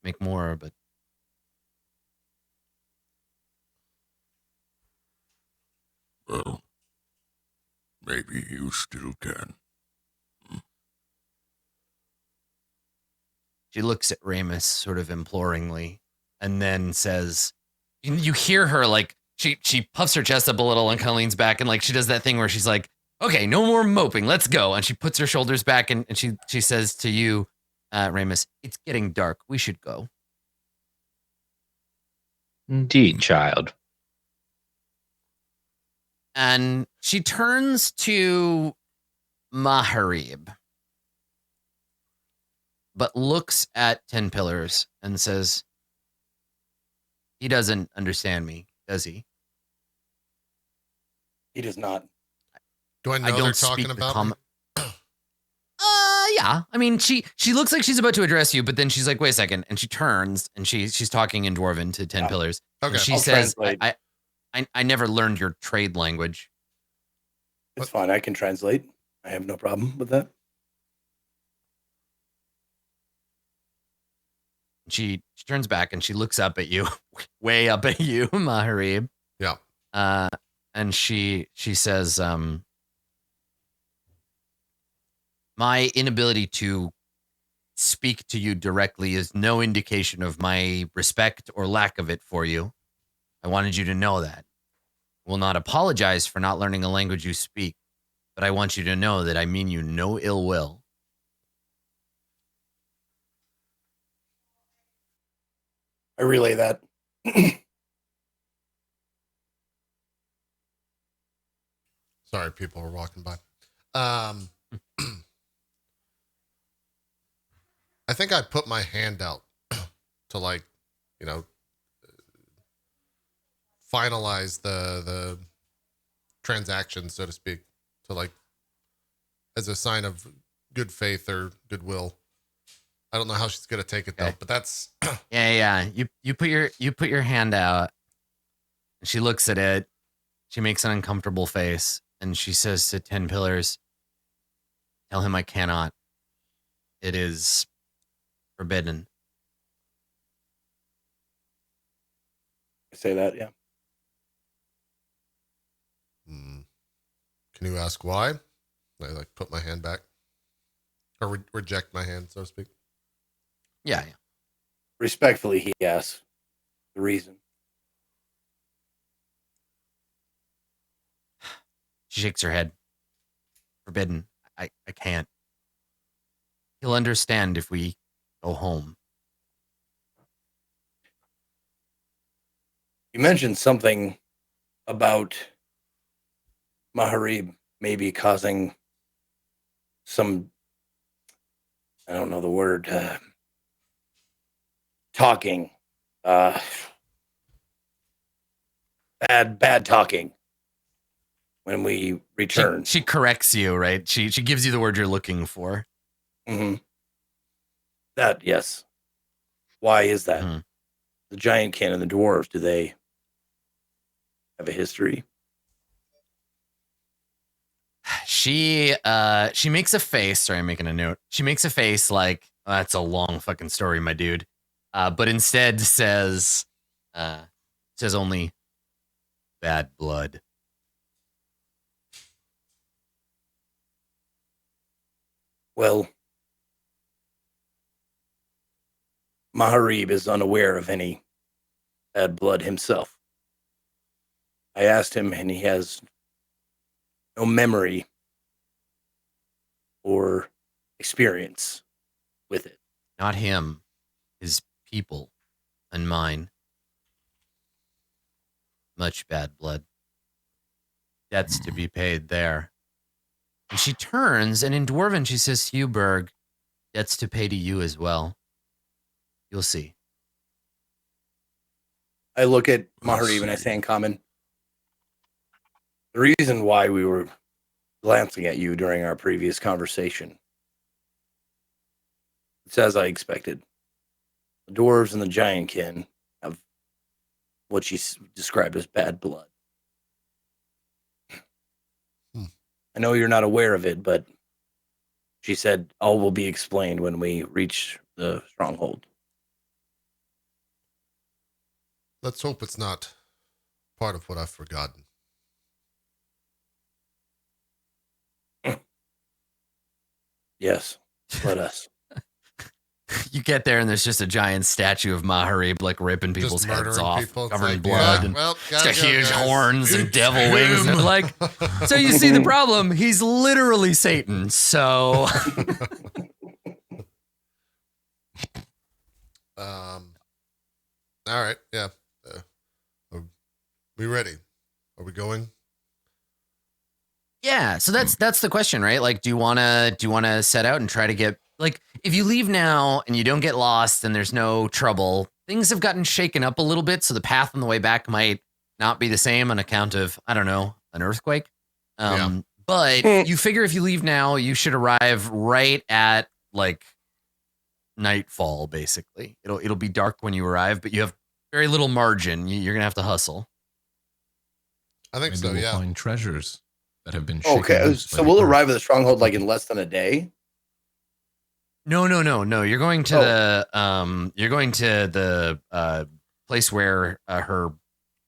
Make more, but... Well, maybe you still can. She looks at Ramus sort of imploringly and then says, you hear her like, she puffs her chest up a little and kind of leans back and like she does that thing where she's like, okay, no more moping, let's go. And she puts her shoulders back and she says to you, Ramus, it's getting dark, we should go. Indeed, child. And she turns to Maharib, but looks at 10 Pillars and says, he doesn't understand me, does he? He does not. Do I know they're talking about me? Yeah. I mean, she looks like she's about to address you, but then she's like, wait a second. And she turns and she's talking in Dwarven to 10 Pillars. Okay. And she I'll says, translate. I never learned your trade language. It's fine. I can translate. I have no problem with that. She turns back and she looks up at you, way up at you, Maharib. Yeah. And she says, my inability to speak to you directly is no indication of my respect or lack of it for you. I wanted you to know that. I will not apologize for not learning a language you speak, but I want you to know that I mean you no ill will. I relay that. Sorry, people were walking by. I think I put my hand out to like, finalize the transaction, so to speak, to like, as a sign of good faith or goodwill. I don't know how she's gonna take it though, but that's yeah. You put your hand out. And she looks at it. She makes an uncomfortable face, and she says to 10 Pillars, "Tell him I cannot. It is forbidden." I say that, yeah. Can you ask why? I like put my hand back, or reject my hand, so to speak. Yeah. Respectfully, he asks the reason. She shakes her head. Forbidden. I can't. He'll understand if we go home. You mentioned something about Maharib maybe causing some, I don't know the word, talking, bad talking when we return. She corrects you, right? She gives you the word you're looking for. Mm-hmm. That, yes. Why is that? Mm-hmm. The giant kin and the dwarves, do they have a history? She makes a face. Sorry, I'm making a note. She makes a face like, oh, that's a long fucking story, my dude. But instead says only bad blood. Well, Maharib is unaware of any bad blood himself. I asked him, and he has no memory or experience with it. Not him, his people, and mine. Much bad blood. Debts to be paid there. And she turns, and in Dwarven she says, Huberg, debts to pay to you as well. You'll see. I look at Maharib and I say in common, the reason why we were glancing at you during our previous conversation, it's as I expected. The dwarves and the giant kin have what she described as bad blood. I know you're not aware of it, but she said all will be explained when we reach the stronghold. Let's hope it's not part of what I've forgotten. Yes, let us. You get there and there's just a giant statue of Maharib like ripping people's heads off, covered in blood, and it's got huge horns and devil wings. And like, so you see the problem? He's literally Satan. So, all right, yeah. Are we ready? Are we going? yeah. So that's the question, right? Like, do you wanna set out and try to get, like, if you leave now and you don't get lost and there's no trouble, things have gotten shaken up a little bit. So the path on the way back might not be the same on account of, I don't know, an earthquake. But you figure if you leave now, you should arrive right at like nightfall, basically. It'll be dark when you arrive, but you have very little margin. You're going to have to hustle. I think Maybe so, we'll yeah. find treasures that have been shaken Okay, loose so by the we'll earth. arrive at the stronghold like in less than a day. No. You're going to the place where her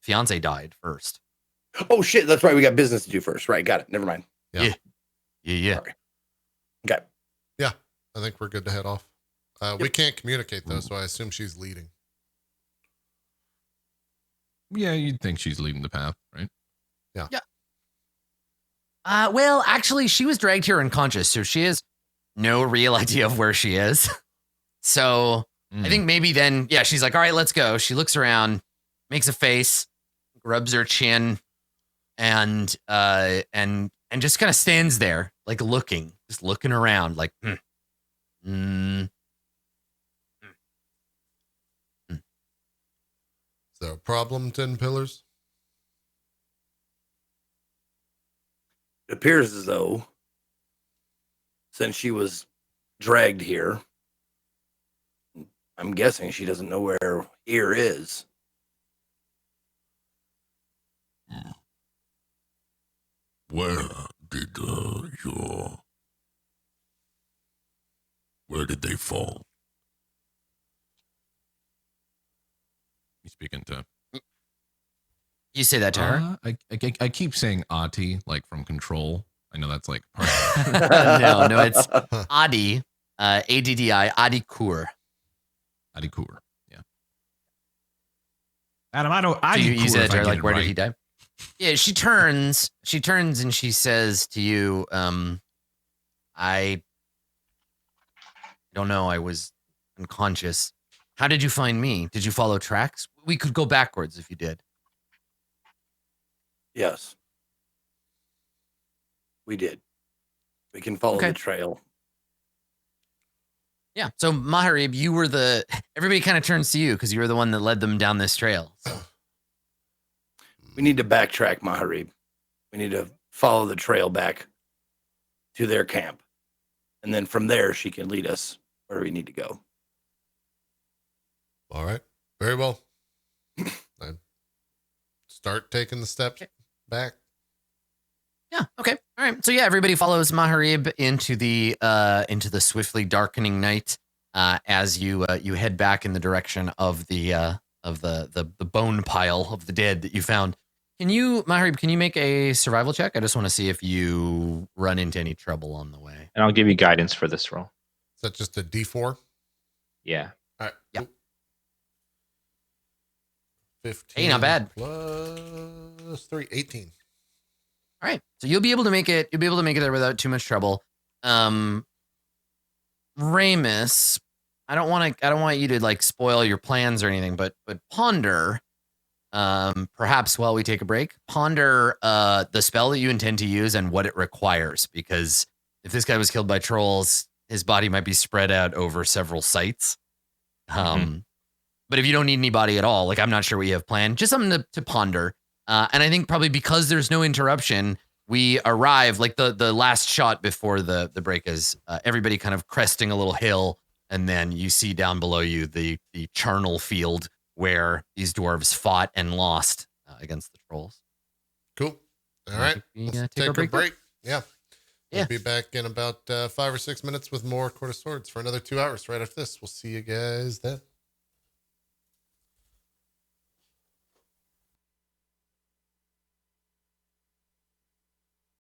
fiance died first. Oh shit, that's right. We got business to do first. Right, got it. Never mind. Yeah. Sorry. Okay. Yeah, I think we're good to head off. We can't communicate though, so I assume she's leading. Yeah, you'd think she's leading the path, right? Yeah. Well, actually, she was dragged here unconscious, so she has no real idea of where she is. So I think maybe then, yeah, she's like, all right, let's go. She looks around, makes a face, rubs her chin, and just kind of stands there, like looking around, like, Is there a problem, 10 pillars? It appears as though, since she was dragged here, I'm guessing she doesn't know where here is. Where did where did they fall? You speaking to? you say that to her. I keep saying Ati, like from Control. I know that's like part No, it's Adi, Addi, Adi Kur. Adi Kur. Yeah. Adam, I don't. So you said to her, like, where did he die? Yeah, she turns and she says to you, I don't know, I was unconscious. How did you find me? Did you follow tracks? We could go backwards if you did. Yes. We did. We can follow the trail. Yeah. So Maharib, you were everybody kind of turns to you because you were the one that led them down this trail. So. We need to backtrack, Maharib. We need to follow the trail back to their camp. And then from there, she can lead us where we need to go. All right. Very well. I start taking the steps back. Yeah. Okay. All right. So yeah, everybody follows Maharib into the swiftly darkening night as you head back in the direction of the bone pile of the dead that you found. Maharib, can you make a survival check? I just want to see if you run into any trouble on the way. And I'll give you guidance for this roll. Is that just a D4? Yeah. All right. Yeah. Cool. 15. Hey, not bad. Plus 3, 18. All right. So you'll be able to make it there without too much trouble. Ramus, I don't want you to like spoil your plans or anything, but ponder, perhaps while we take a break, ponder the spell that you intend to use and what it requires, because if this guy was killed by trolls, his body might be spread out over several sites. But if you don't need anybody at all, like I'm not sure what you have planned, just something to ponder. And I think probably because there's no interruption, we arrive like the last shot before the break is everybody kind of cresting a little hill. And then you see down below you the charnel field where these dwarves fought and lost against the trolls. Cool. All right. Let's take a break. Yeah. We'll be back in about 5 or 6 minutes with more Court of Swords for another 2 hours right after this. We'll see you guys then.